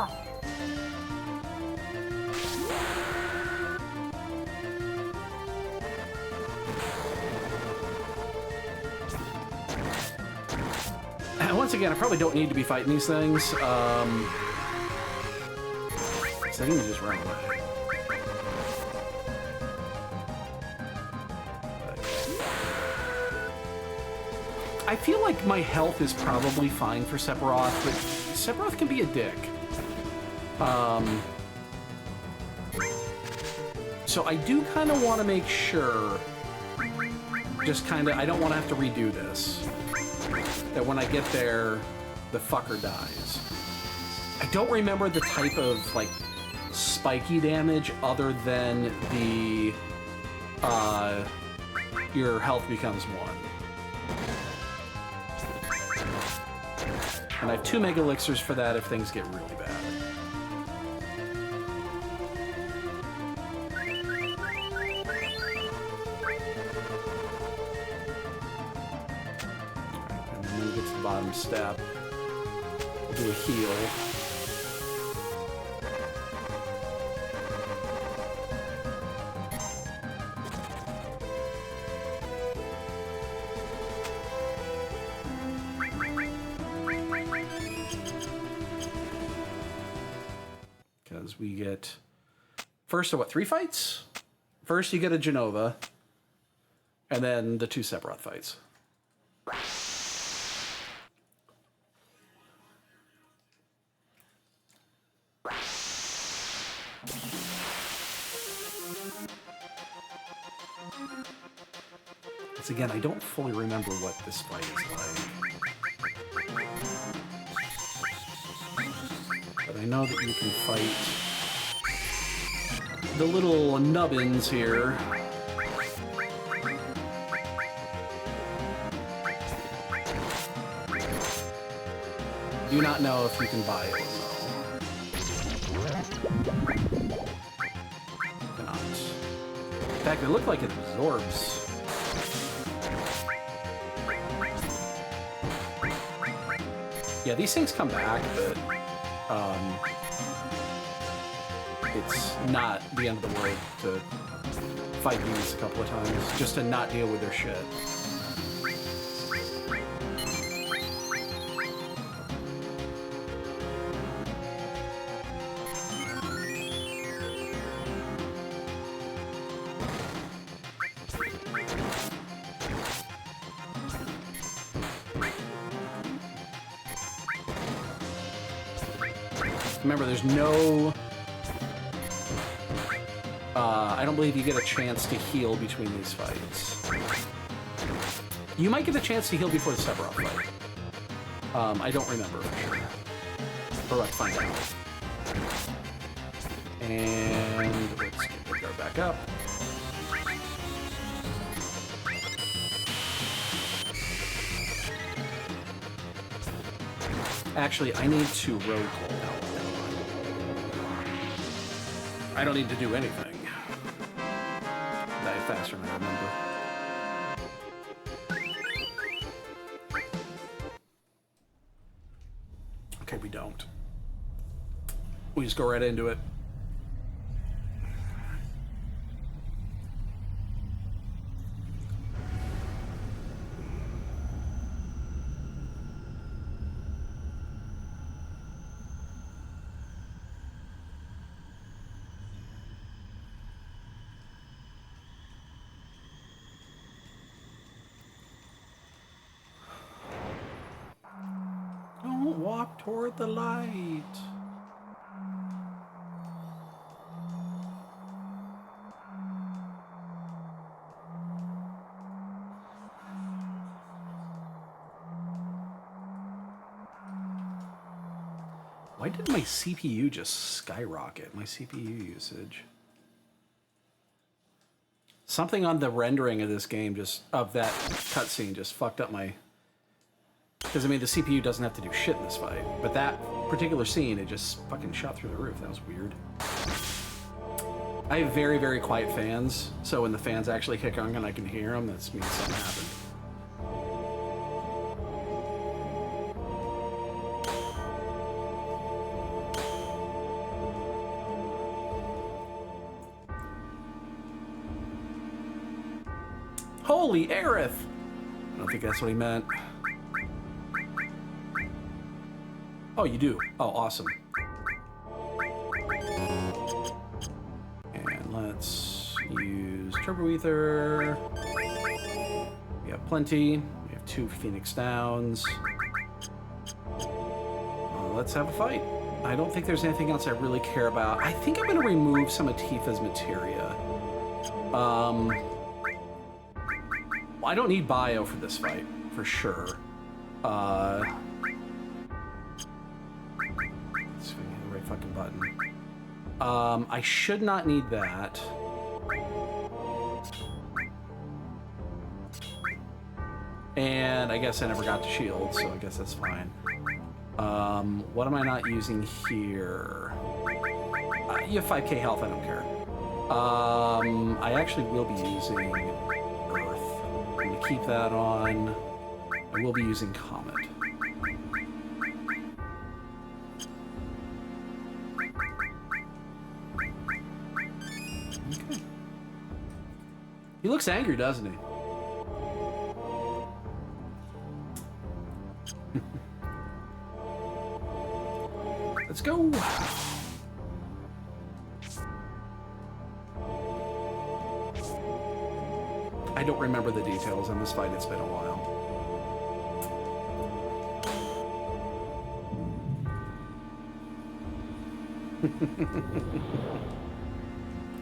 Once again, I probably don't need to be fighting these things. So I can just run away. I feel like my health is probably fine for Sephiroth, but Sephiroth can be a dick. So I do kind of want to make sure, just kind of, I don't want to have to redo this, that when I get there, the fucker dies. I don't remember the type of, like, spiky damage other than the, your health becomes 1. And I have 2 Mega Elixirs for that if things get really bad. And then when we get to the bottom step, we'll do a heal. We get first, what, 3 fights? First, you get a Genova, and then the 2 Sephiroth fights. Once again, I don't fully remember what this fight is like. But I know that you can fight the little nubbins here. Do not know if you can buy it or no. Cannot. In fact, it looked like it absorbs. Yeah, these things come back, but it's not the end of the world to fight these a couple of times, just to not deal with their shit. Remember, there's no... I don't believe you get a chance to heal between these fights. You might get a chance to heal before the Sephiroth fight. I don't remember for sure. But let's find out. And let's get the guard back up. Actually, I need to road call now. I don't need to do anything. Die faster than I remember. Okay, we don't. We just go right into it. Don't walk toward the light. Why did my CPU just skyrocket? My CPU usage. Something on the rendering of this game of that cutscene just fucked up my... Because, I mean, the CPU doesn't have to do shit in this fight. But that particular scene, it just fucking shot through the roof. That was weird. I have very, very quiet fans. So when the fans actually kick on and I can hear them, that means something happened. Holy Aerith! I don't think that's what he meant. Oh, you do? Oh, awesome. And let's use Turbo Ether. We have plenty. We have 2 Phoenix Downs. Let's have a fight. I don't think there's anything else I really care about. I think I'm going to remove some of Tifa's materia. I don't need bio for this fight, for sure. Let's see if I hit the right fucking button. I should not need that. And I guess I never got to shield, so I guess that's fine. What am I not using here? You have 5k health, I don't care. I actually will be using Earth. I'm going to keep that on. I will be using Comet. Okay. He looks angry, doesn't he? Let's go. I don't remember the details on this fight. It's been a while.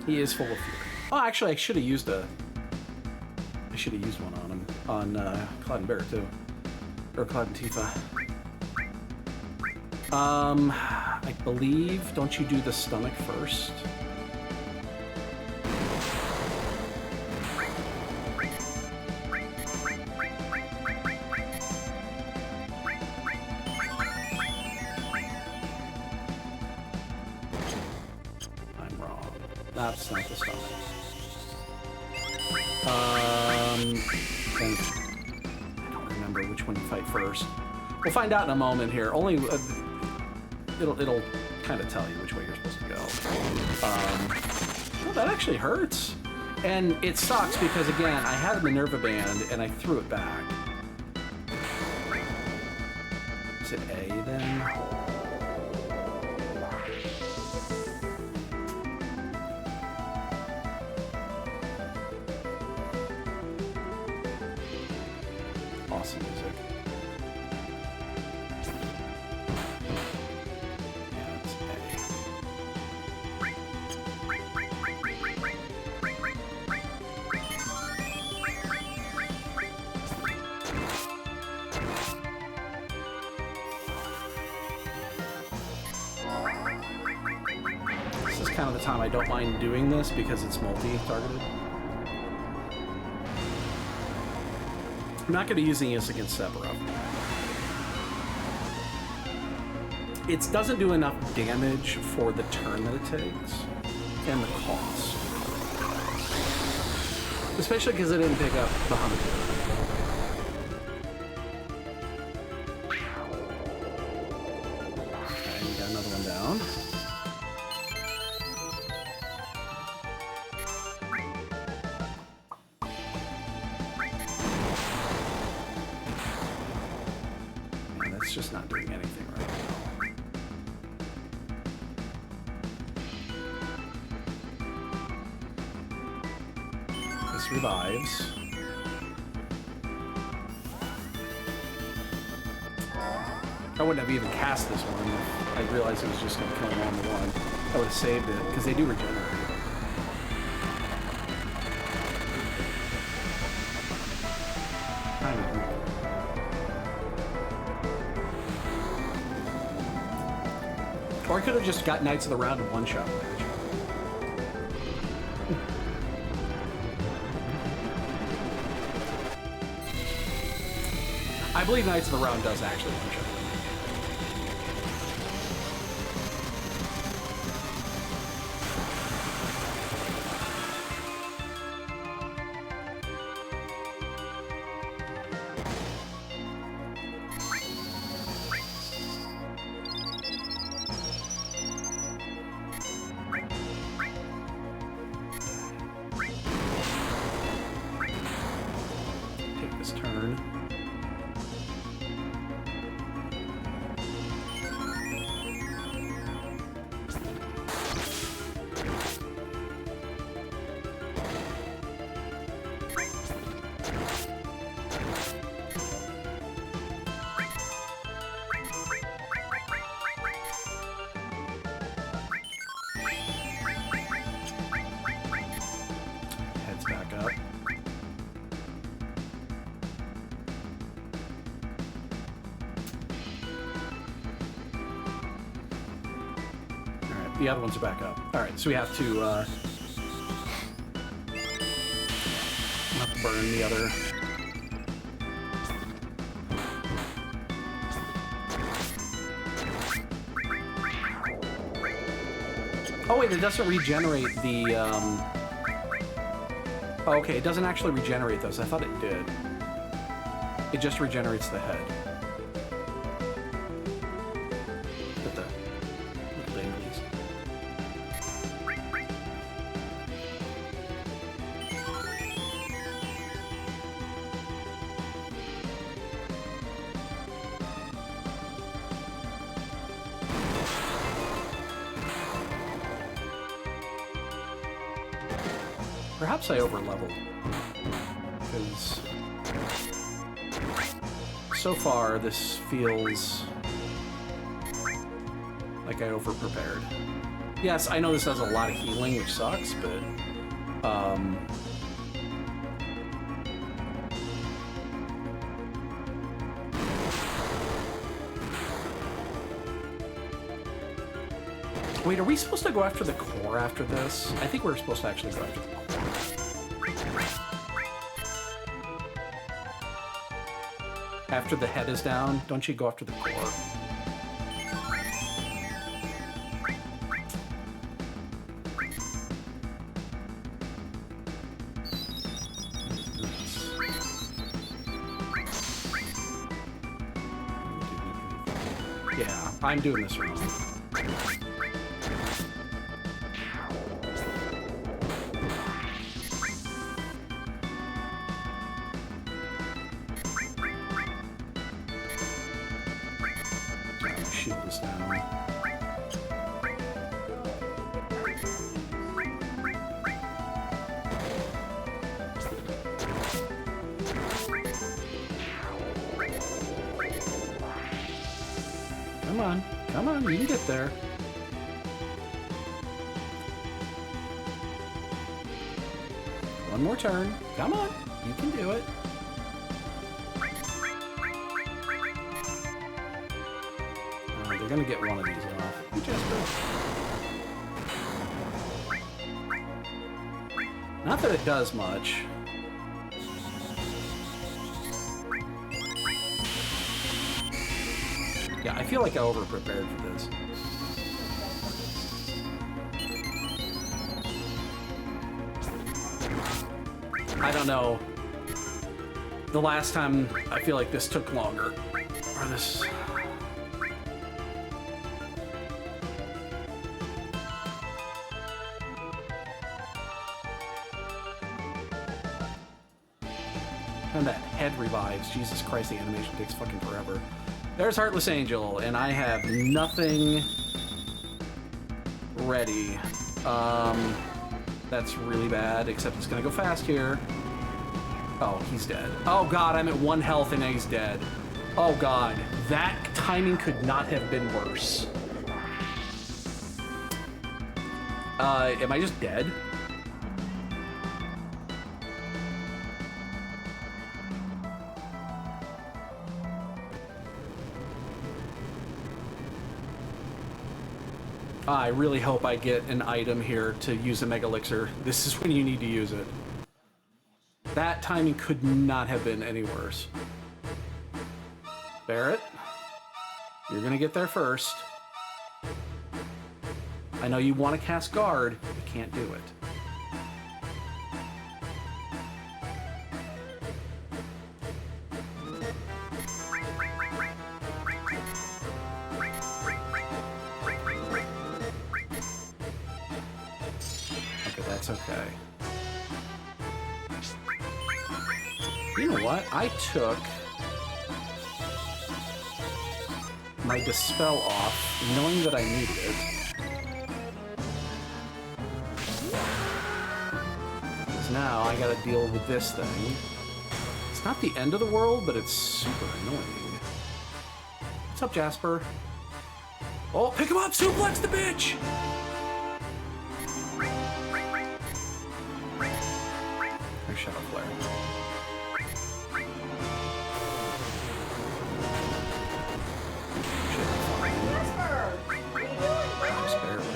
He is full of fury. Oh, actually, I should have used one on him. On Cloud and Bear, too. Or Cloud and Tifa. I believe, don't you do the stomach first? I'm wrong. That's not the stomach. And I don't remember which one to fight first. We'll find out in a moment here. Only... It'll kind of tell you which way you're supposed to go. Well, that actually hurts. And it sucks because, again, I had a Minerva Band and I threw it back. Is it A then? Awesome music. Kind of the time I don't mind doing this because it's multi-targeted. I'm not going to be using this against Sephiroth. It doesn't do enough damage for the turn that it takes and the cost. Especially because I didn't pick up the hunter. Okay, we got another one down. It's just not doing anything right now. This revives. I wouldn't have even cast this one if I realized it was just going to kill him on the one. I would have saved it, because they do regenerate. Or I could have just got Knights of the Round in one-shot match. I believe Knights of the Round does actually one-shot. turn. Heads back up. The other ones are back up. All right, so we have to burn the other. Oh wait, it doesn't regenerate the. Oh, okay, it doesn't actually regenerate those. I thought it did. It just regenerates the head. Look at the English. Perhaps I overleveled, because so far this feels like I overprepared. Yes, I know this does a lot of healing, which sucks, but wait, are we supposed to go after the core after this? I think we're supposed to actually go after the core. After the head is down, don't you go after the core? Yeah, I'm doing this wrong. Shoot this down. Come on, you can get there. One more turn. Come on, you can do it. They're gonna get one of these off. You just not that it does much. Yeah, I feel like I over-prepared for this. I don't know. The last time, I feel like this took longer. Or this... And that head revives. Jesus Christ, the animation takes fucking forever. There's Heartless Angel, and I have nothing ready. That's really bad, except it's gonna go fast here. Oh, he's dead. Oh god, I'm at 1 health and he's dead. Oh god, that timing could not have been worse. Am I just dead? I really hope I get an item here to use a Mega Elixir. This is when you need to use it. That timing could not have been any worse. Barret, you're gonna get there first. I know you want to cast Guard, you can't do it. Okay, that's okay. You know what? I took my Dispel off, knowing that I needed it. Because now I gotta deal with this thing. It's not the end of the world, but it's super annoying. What's up, Jasper? Oh, pick him up! Suplex the bitch! Or Shadow Flare. Jasper, what are you doing? Just barely.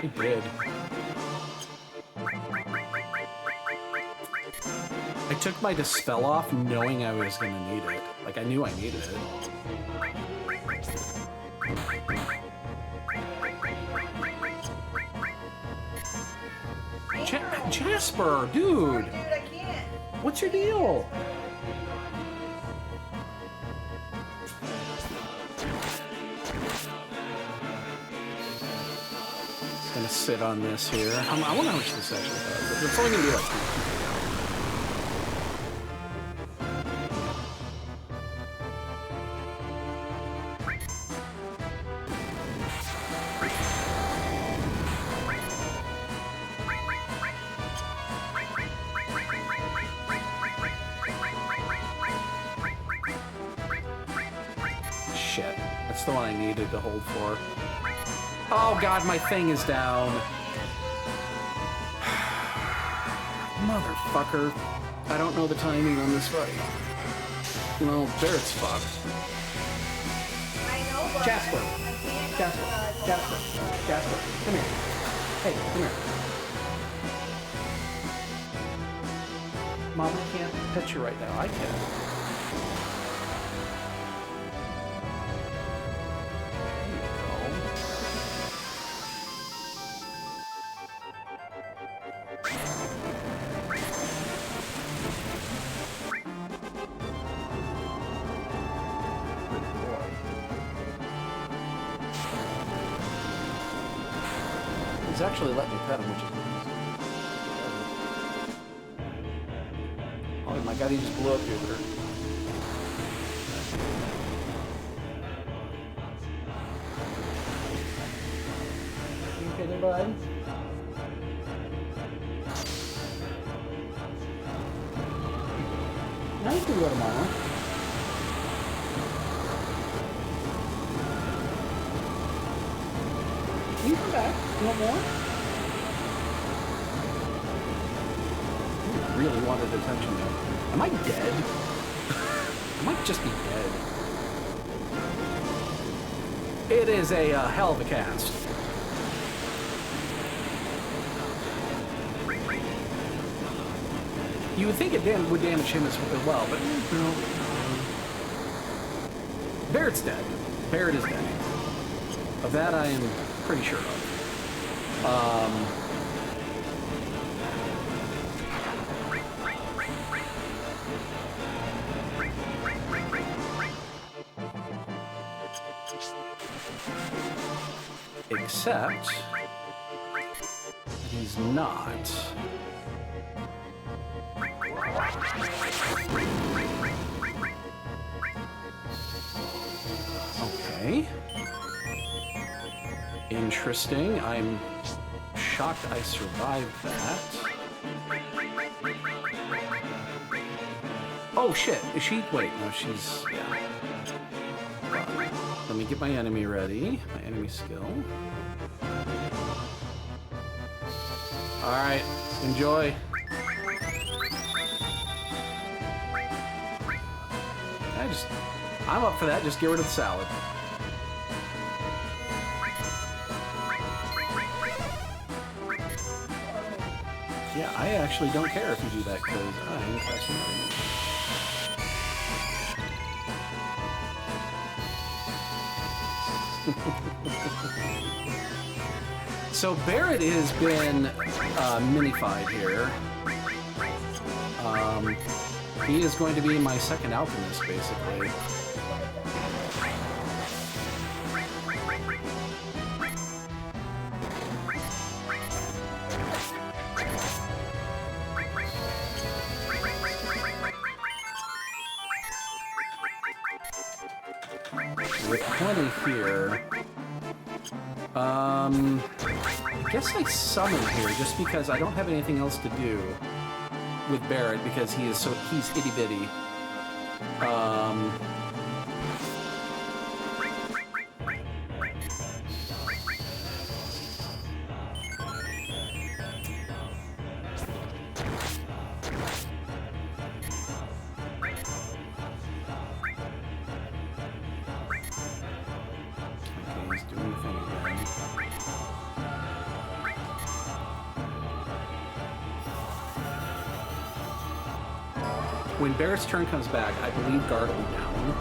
He did. I took my Dispel off knowing I was gonna need it. Like, I knew I needed it. Jasper, dude! Dude, I can't. What's your deal? Gonna sit on this here. I wonder how much this actually does. It's only gonna be like 2. Shit. That's the one I needed to hold for. Oh god, my thing is down. Motherfucker. I don't know the timing on this fight. No, Barrett's fucked. I know, but Jasper. I can't. Jasper. Jasper. Come here. Hey, come here. Mom, I can't pet you right now. I can. He's actually let me pet him, which is nice. Oh my god, he just blew up Jupiter. You okay there, bud? Now you can go tomorrow. Can you come back? You want more? You really wanted attention though. Am I dead? I might just be dead. It is a hell of a cast. You would think it would damage him as well, but no. Barrett's dead. Barrett is dead. Of that I am pretty sure of. Except he's not. Okay. Interesting. I'm shocked I survived that. Oh shit, is she? Wait, no, she's, yeah. Let me get my enemy ready. My enemy skill. Alright, enjoy. I'm up for that, just get rid of the salad. Yeah, I actually don't care if you do that, because I'm fascinated. So Barrett has been minified here. He is going to be my second alchemist, basically. With plenty here. I guess I summon here just because I don't have anything else to do with Barrett because he's itty bitty. When Barrett's turn comes back, I believe guard will be down.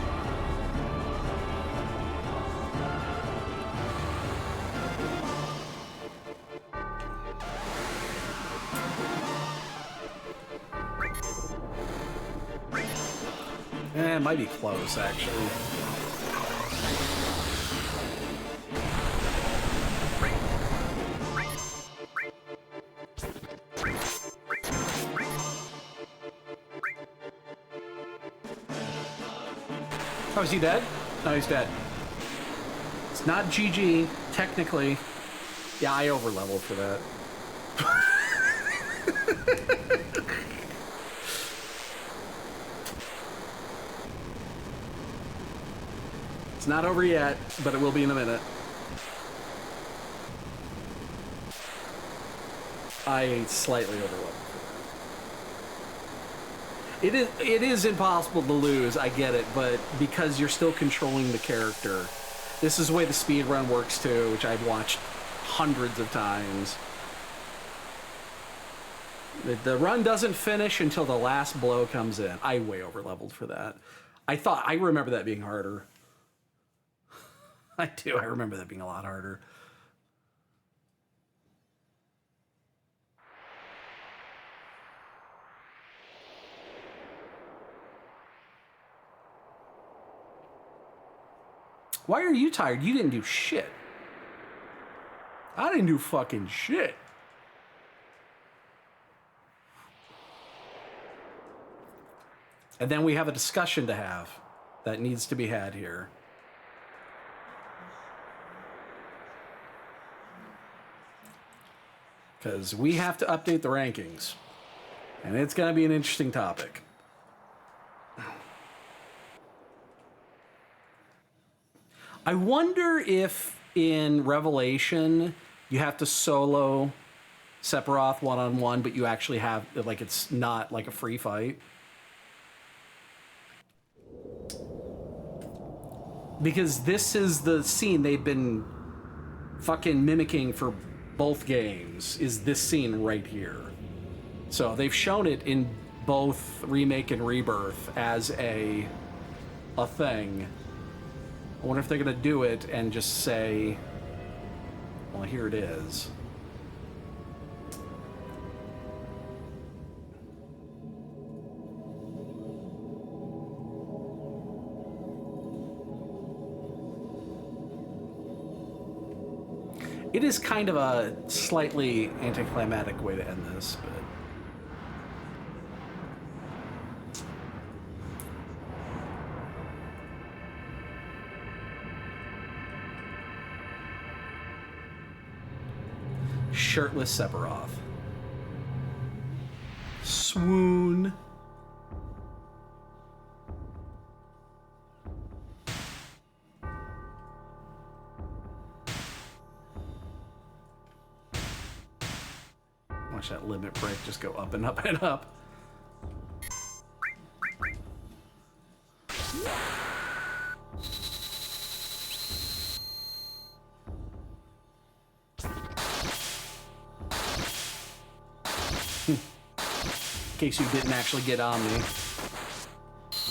It might be close, actually. Oh, is he dead? No, he's dead. It's not GG, technically. Yeah, I overleveled for that. It's not over yet, but it will be in a minute. I slightly overleveled. It is impossible to lose, I get it, but because you're still controlling the character. This is the way the speed run works too, which I've watched hundreds of times. The run doesn't finish until the last blow comes in. I way overleveled for that. I remember that being harder. I do, I remember that being a lot harder. Why are you tired? You didn't do shit. I didn't do fucking shit. And then we have a discussion to have that needs to be had here. Because we have to update the rankings. And it's going to be an interesting topic. I wonder if in Revelation you have to solo Sephiroth one-on-one, but you actually have, like, it's not like a free fight. Because this is the scene they've been fucking mimicking for both games, is this scene right here. So they've shown it in both Remake and Rebirth as a thing. I wonder if they're going to do it and just say, well, here it is. It is kind of a slightly anticlimactic way to end this, but... Shirtless Sephiroth. Swoon. Watch that limit break just go up and up and up. In case you didn't actually get on me.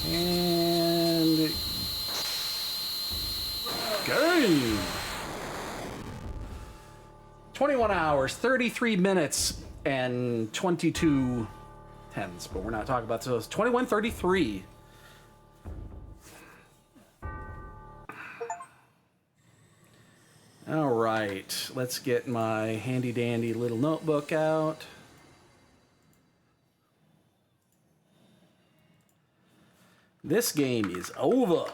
And... game! 21 hours, 33 minutes, and 22 tens. But we're not talking about those. 21:33. All right, let's get my handy dandy little notebook out. This game is over.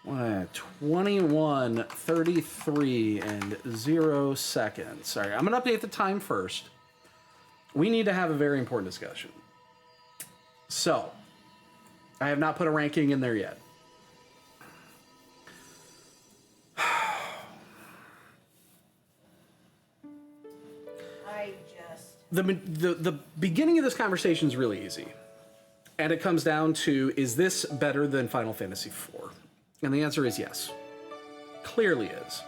What? 21:33 and 0 seconds. Sorry, I'm gonna update the time first. We need to have a very important discussion. So, I have not put a ranking in there yet. The beginning of this conversation is really easy. And it comes down to, is this better than Final Fantasy IV? And the answer is yes. Clearly is.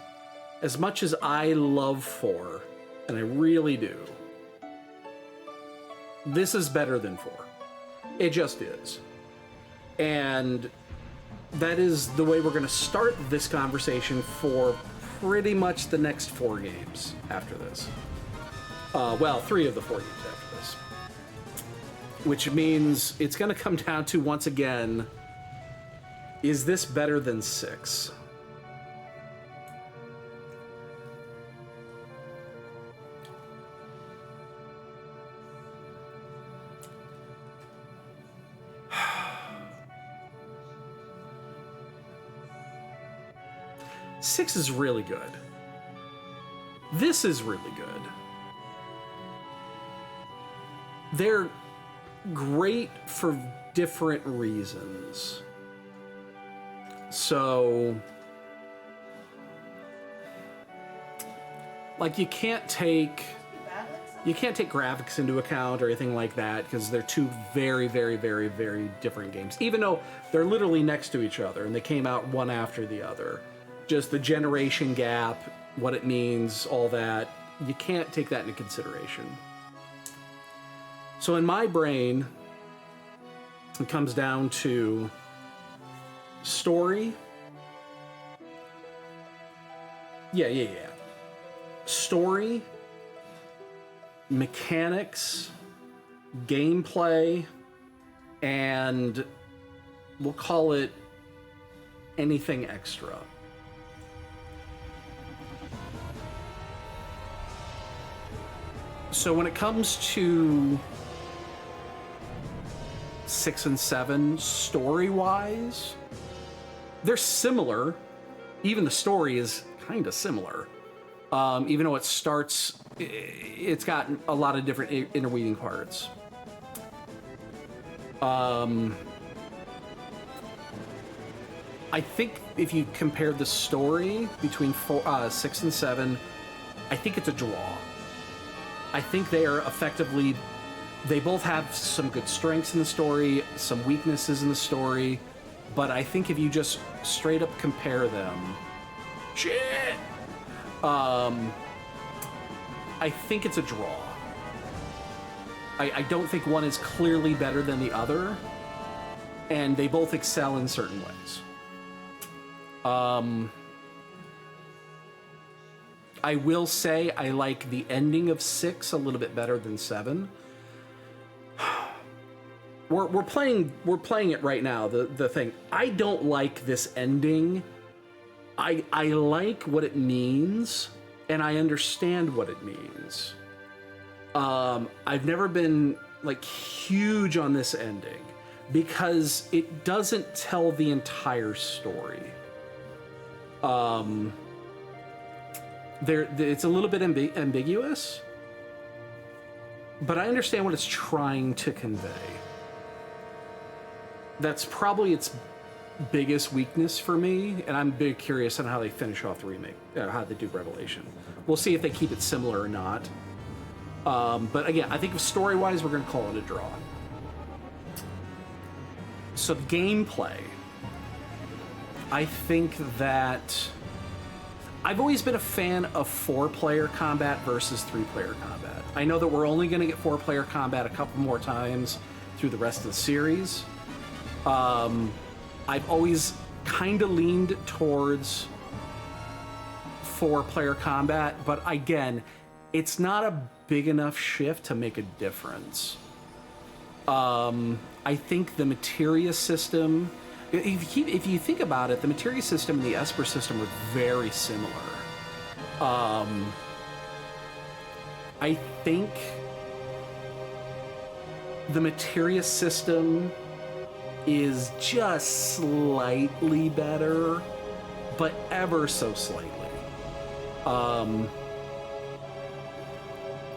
As much as I love 4, and I really do, this is better than 4. It just is. And that is the way we're going to start this conversation for pretty much the next 4 games after this. Well, 3 of the 4 games after this. Which means it's going to come down to, once again, is this better than 6? Six is really good. This is really good. They're great for different reasons. So, like, you can't take graphics into account or anything like that, because they're two very, very, very, very different games. Even though they're literally next to each other and they came out one after the other. Just the generation gap, what it means, all that, you can't take that into consideration. So in my brain, it comes down to story. Yeah. Story, mechanics, gameplay, and we'll call it anything extra. So when it comes to 6 and 7, story-wise, they're similar. Even the story is kind of similar. Even though it's got a lot of different interweaving parts. I think if you compare the story between 6 and 7, I think it's a draw. I think they are effectively, they both have some good strengths in the story, some weaknesses in the story, but I think if you just straight up compare them, I think it's a draw. I don't think one is clearly better than the other, and they both excel in certain ways. I will say I like the ending of 6 a little bit better than 7. We're playing it right now, the thing. I don't like this ending. I like what it means, and I understand what it means. I've never been like huge on this ending because it doesn't tell the entire story. It's a little bit ambiguous, but I understand what it's trying to convey. That's probably its biggest weakness for me, and I'm big curious on how they finish off the remake, how they do Revelation. We'll see if they keep it similar or not. But again, I think story-wise, we're going to call it a draw. So gameplay, I think that I've always been a fan of 4-player combat versus 3-player combat. I know that we're only going to get 4-player combat a couple more times through the rest of the series. I've always kind of leaned towards 4-player combat, but again, it's not a big enough shift to make a difference. I think the materia system, if you think about it, the materia system and the Esper system are very similar. I think the materia system is just slightly better, but ever so slightly.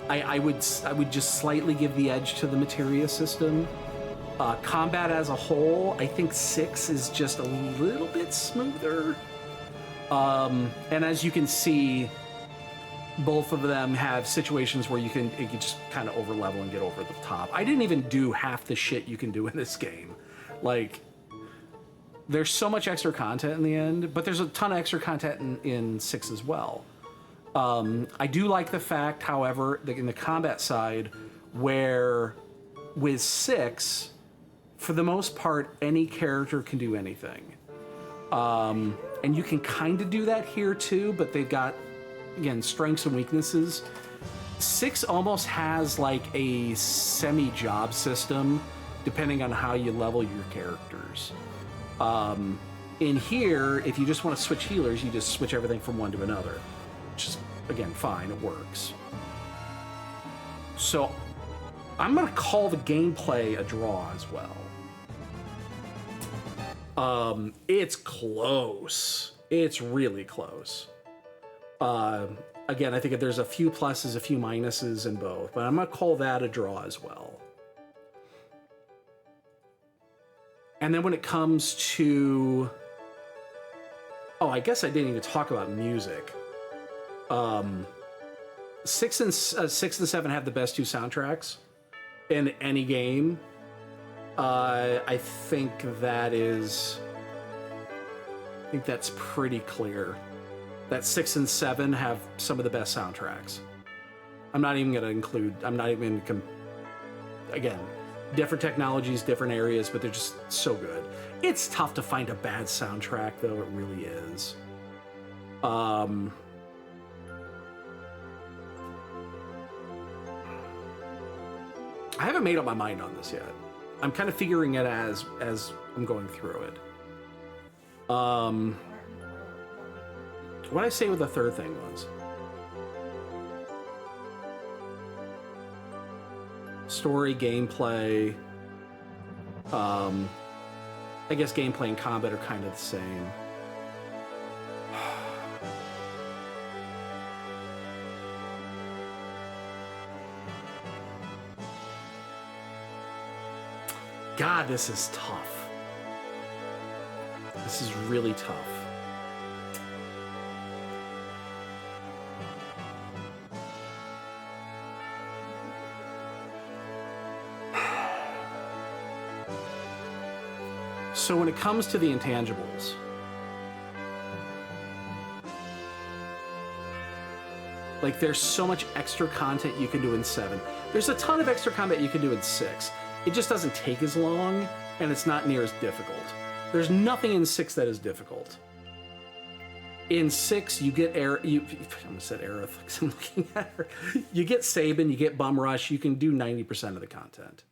I would just slightly give the edge to the materia system. Combat as a whole, I think 6 is just a little bit smoother. And as you can see, both of them have situations where you can just kind of over level and get over the top. I didn't even do half the shit you can do in this game. Like, there's so much extra content in the end, but there's a ton of extra content in 6 as well. I do like the fact, however, that in the combat side, where with 6, for the most part, any character can do anything. And you can kind of do that here too, but they've got, again, strengths and weaknesses. 6 almost has like a semi-job system, depending on how you level your characters. In here, if you just want to switch healers, you just switch everything from one to another. Which is, again, fine, it works. So, I'm going to call the gameplay a draw as well. It's close. It's really close. Again, I think there's a few pluses, a few minuses in both, but I'm going to call that a draw as well. And then when it comes to... Oh, I guess I didn't even talk about music. 6 and 7 have the best 2 soundtracks in any game. I think that's pretty clear. That 6 and 7 have some of the best soundtracks. I'm not even again, different technologies, different areas, but they're just so good. It's tough to find a bad soundtrack, though. It really is. I haven't made up my mind on this yet. I'm kind of figuring it as I'm going through it. What did I say what the third thing was? Story, gameplay. I guess gameplay and combat are kind of the same. God, this is tough. This is really tough. So when it comes to the intangibles, like there's so much extra content you can do in 7. There's a ton of extra combat you can do in 6. It just doesn't take as long, and it's not near as difficult. There's nothing in 6 that is difficult. In 6, you get I almost said Aerith, because I'm looking at her. You get Sabin, you get Bum Rush, you can do 90% of the content.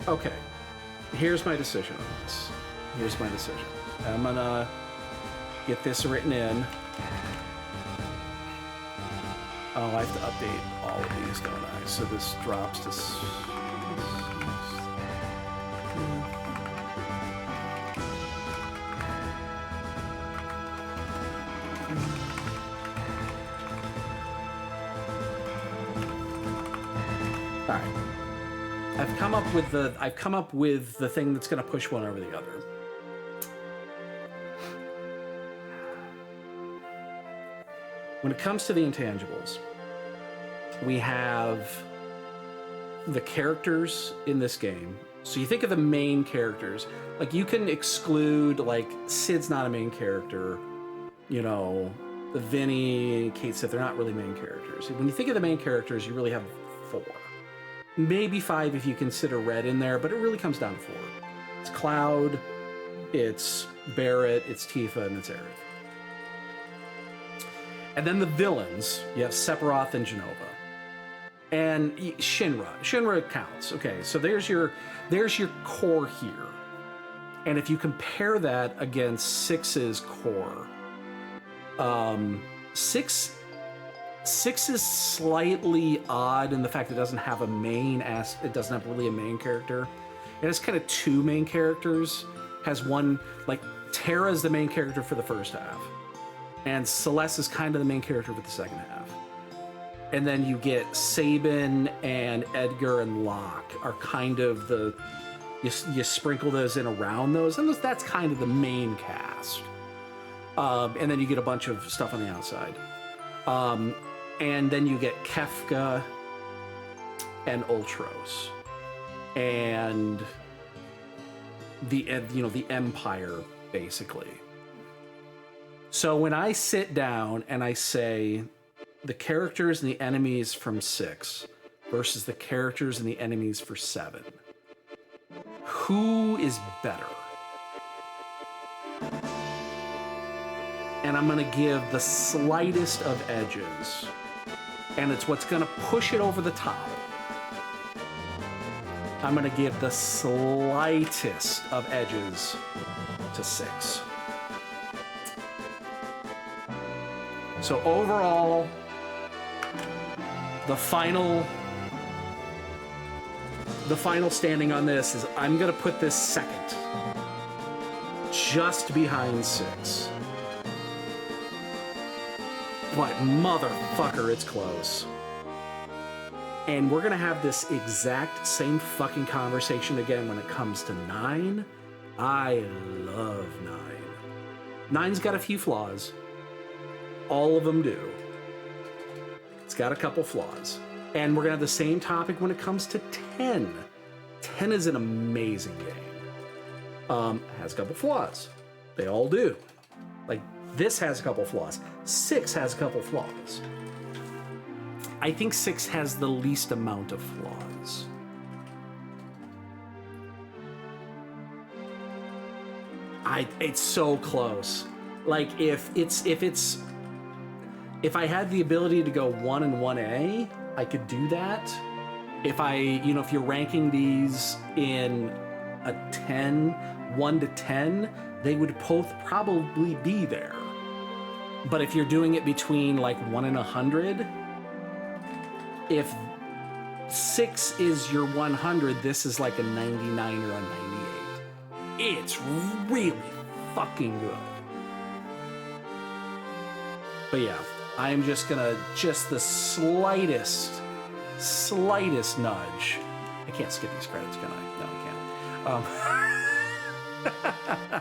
Okay, here's my decision on this. Here's my decision. I'm gonna get this written in. Oh, I have to update all of these, don't I? So this drops to... All right. I've come up with the thing that's going to push one over the other. When it comes to the intangibles, we have the characters in this game. So you think of the main characters. Like, you can exclude, like, Sid's not a main character. You know, the Vinny, Kate Sith, they're not really main characters. When you think of the main characters, you really have 4. Maybe 5 if you consider Red in there, but it really comes down to 4. It's Cloud, it's Barrett, it's Tifa, and it's Aerith. And then the villains, you have Sephiroth and Jenova. And Shinra. Shinra counts. Okay, so there's your core here. And if you compare that against 6's core, 6 is slightly odd in the fact it doesn't have a main it doesn't have really a main character. It has kind of 2 main characters. Has one, like, Terra's the main character for the first half, and Celeste is kind of the main character for the second half. And then you get Sabin and Edgar and Locke are kind of the, you sprinkle those in around those, and that's kind of the main cast. And then you get a bunch of stuff on the outside. And then you get Kefka and Ultros. And the Empire, basically. So when I sit down and I say the characters and the enemies from 6 versus the characters and the enemies for 7, who is better? And I'm going to give the slightest of edges, and it's what's going to push it over the top. I'm going to give the slightest of edges to 6. So overall, the final standing on this is I'm going to put this second, just behind 6. But motherfucker, it's close. And we're gonna have this exact same fucking conversation again when it comes to 9. I love 9. 9's got a few flaws. All of them do. It's got a couple flaws. And we're gonna have the same topic when it comes to 10. 10 is an amazing game. Has a couple flaws. They all do. Like, this has a couple flaws. 6 has a couple flaws. I think 6 has the least amount of flaws. It's so close. Like, if I had the ability to go 1 and 1A, I could do that. If you're ranking these in a 10, 1 to 10, they would both probably be there. But if you're doing it between like 1 and 100, if 6 is your 100, this is like a 99 or a 98. It's really fucking good. But yeah, I am just gonna, the slightest nudge. I can't skip these credits, can I? No, I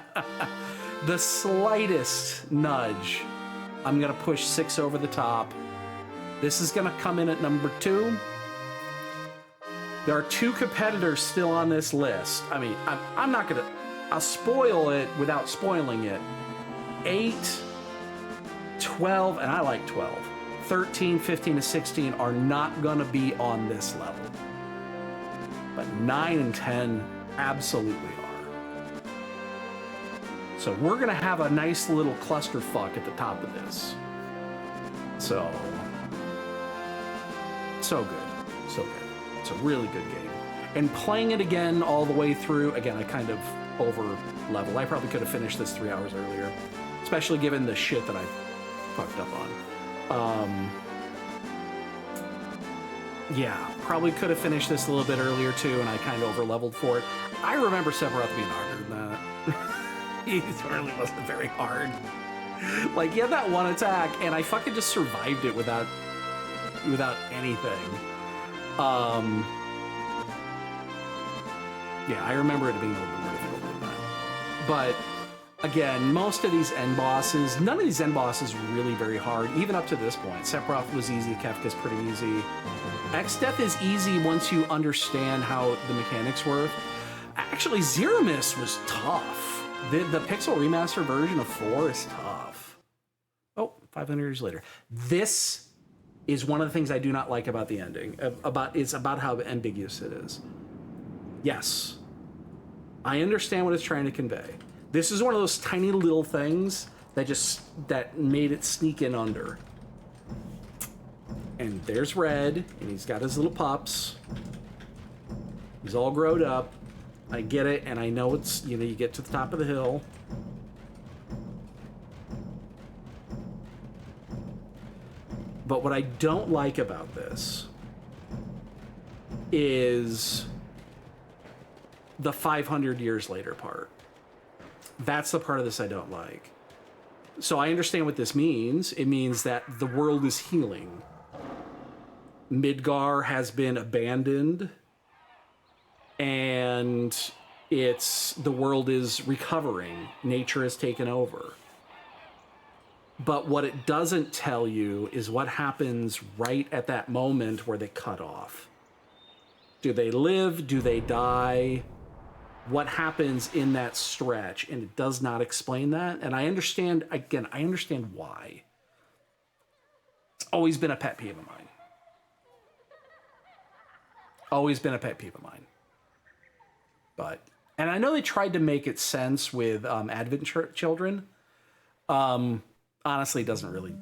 can't. The slightest nudge, I'm gonna push 6 over the top. This is gonna come in at number 2. There are 2 competitors still on this list. I mean, I'm not gonna, I'll spoil it without spoiling it. 8, 12, and I like 12. 13, 15, and 16 are not gonna be on this level. But 9 and 10 absolutely are. So we're gonna have a nice little clusterfuck at the top of this. So good, so good. It's a really good game. And playing it again all the way through, again, I kind of over-leveled. I probably could have finished this 3 hours earlier, especially given the shit that I fucked up on. Yeah, probably could have finished this a little bit earlier too, and I kind of over-leveled for it. I remember Sephiroth being harder than that. He really wasn't very hard. Like, he had that one attack, and I fucking just survived it without anything. Yeah, I remember it being a little bit more difficult than that. But again, most of these end bosses, none of these end bosses are really very hard, even up to this point. Sephiroth was easy, Kefka's pretty easy. X-Death is easy once you understand how the mechanics work. Actually, Zero Mist was tough. The Pixel Remaster version of 4 is tough. Oh, 500 years later. This is one of the things I do not like about the ending. It's about how ambiguous it is. Yes, I understand what it's trying to convey. This is one of those tiny little things that made it sneak in under. And there's Red, and he's got his little pups. He's all grown up. I get it, and I know it's, you get to the top of the hill. But what I don't like about this is the 500 years later part. That's the part of this I don't like. So I understand what this means. It means that the world is healing. Midgar has been abandoned, and the world is recovering. Nature has taken over. But what it doesn't tell you is what happens right at that moment where they cut off. Do they live? Do they die? What happens in that stretch? And it does not explain that. And I understand why. It's always been a pet peeve of mine. Always been a pet peeve of mine. And I know they tried to make it sense with Advent Children. Honestly, doesn't really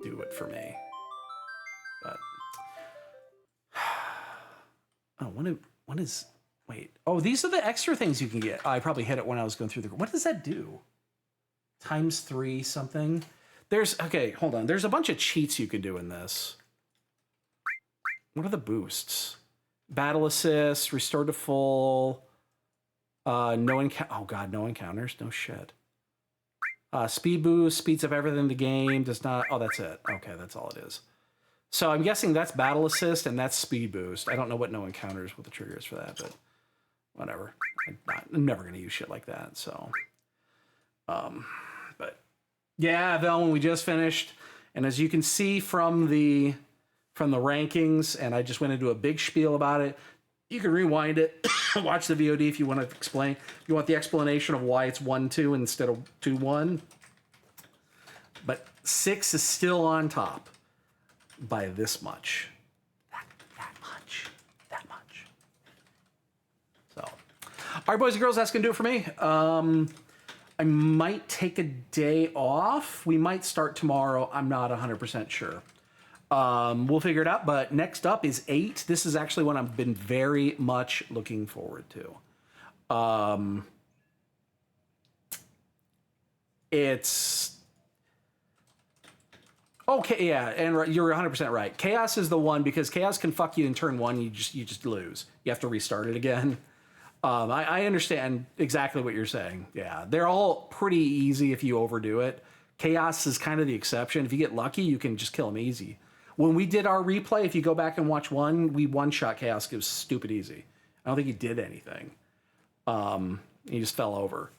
do it for me. But wait. Oh, these are the extra things you can get. I probably hit it when I was going through what does that do? ×3 something. Okay, hold on. There's a bunch of cheats you can do in this. What are the boosts? Battle assist, restore to full, no encounters, no shit. Speed boost, speeds up everything in the game, does not, oh, that's it. Okay, that's all it is. So I'm guessing that's battle assist and that's speed boost. I don't know what no encounters, what the trigger is for that, but whatever. I'm never going to use shit like that, so. But yeah, Velman, we just finished. And as you can see from the rankings, and I just went into a big spiel about it, you can rewind it, watch the VOD if you want to explain. If you want the explanation of why it's 1-2 instead of 2-1. But 6 is still on top by this much. That much. So, all right, boys and girls, that's going to do it for me. I might take a day off. We might start tomorrow. I'm not 100% sure. We'll figure it out, but next up is 8. This is actually one I've been very much looking forward to. It's okay, yeah, and you're 100% right. Chaos is the one because Chaos can fuck you in turn 1. You just lose. You have to restart it again. I understand exactly what you're saying. Yeah, they're all pretty easy if you overdo it. Chaos is kind of the exception. If you get lucky, you can just kill them easy. When we did our replay, if you go back and watch we one-shot Chaos. It was stupid easy. I don't think he did anything. He just fell over.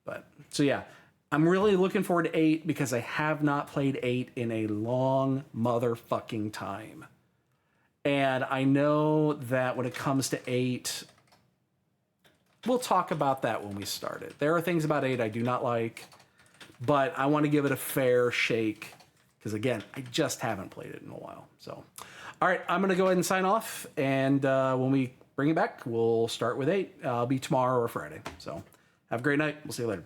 But so yeah, I'm really looking forward to 8 because I have not played 8 in a long motherfucking time. And I know that when it comes to 8, we'll talk about that when we start it. There are things about 8 I do not like, but I want to give it a fair shake. Because again, I just haven't played it in a while. So, all right, I'm going to go ahead and sign off. And when we bring it back, we'll start with 8. It'll be tomorrow or Friday. So have a great night. We'll see you later.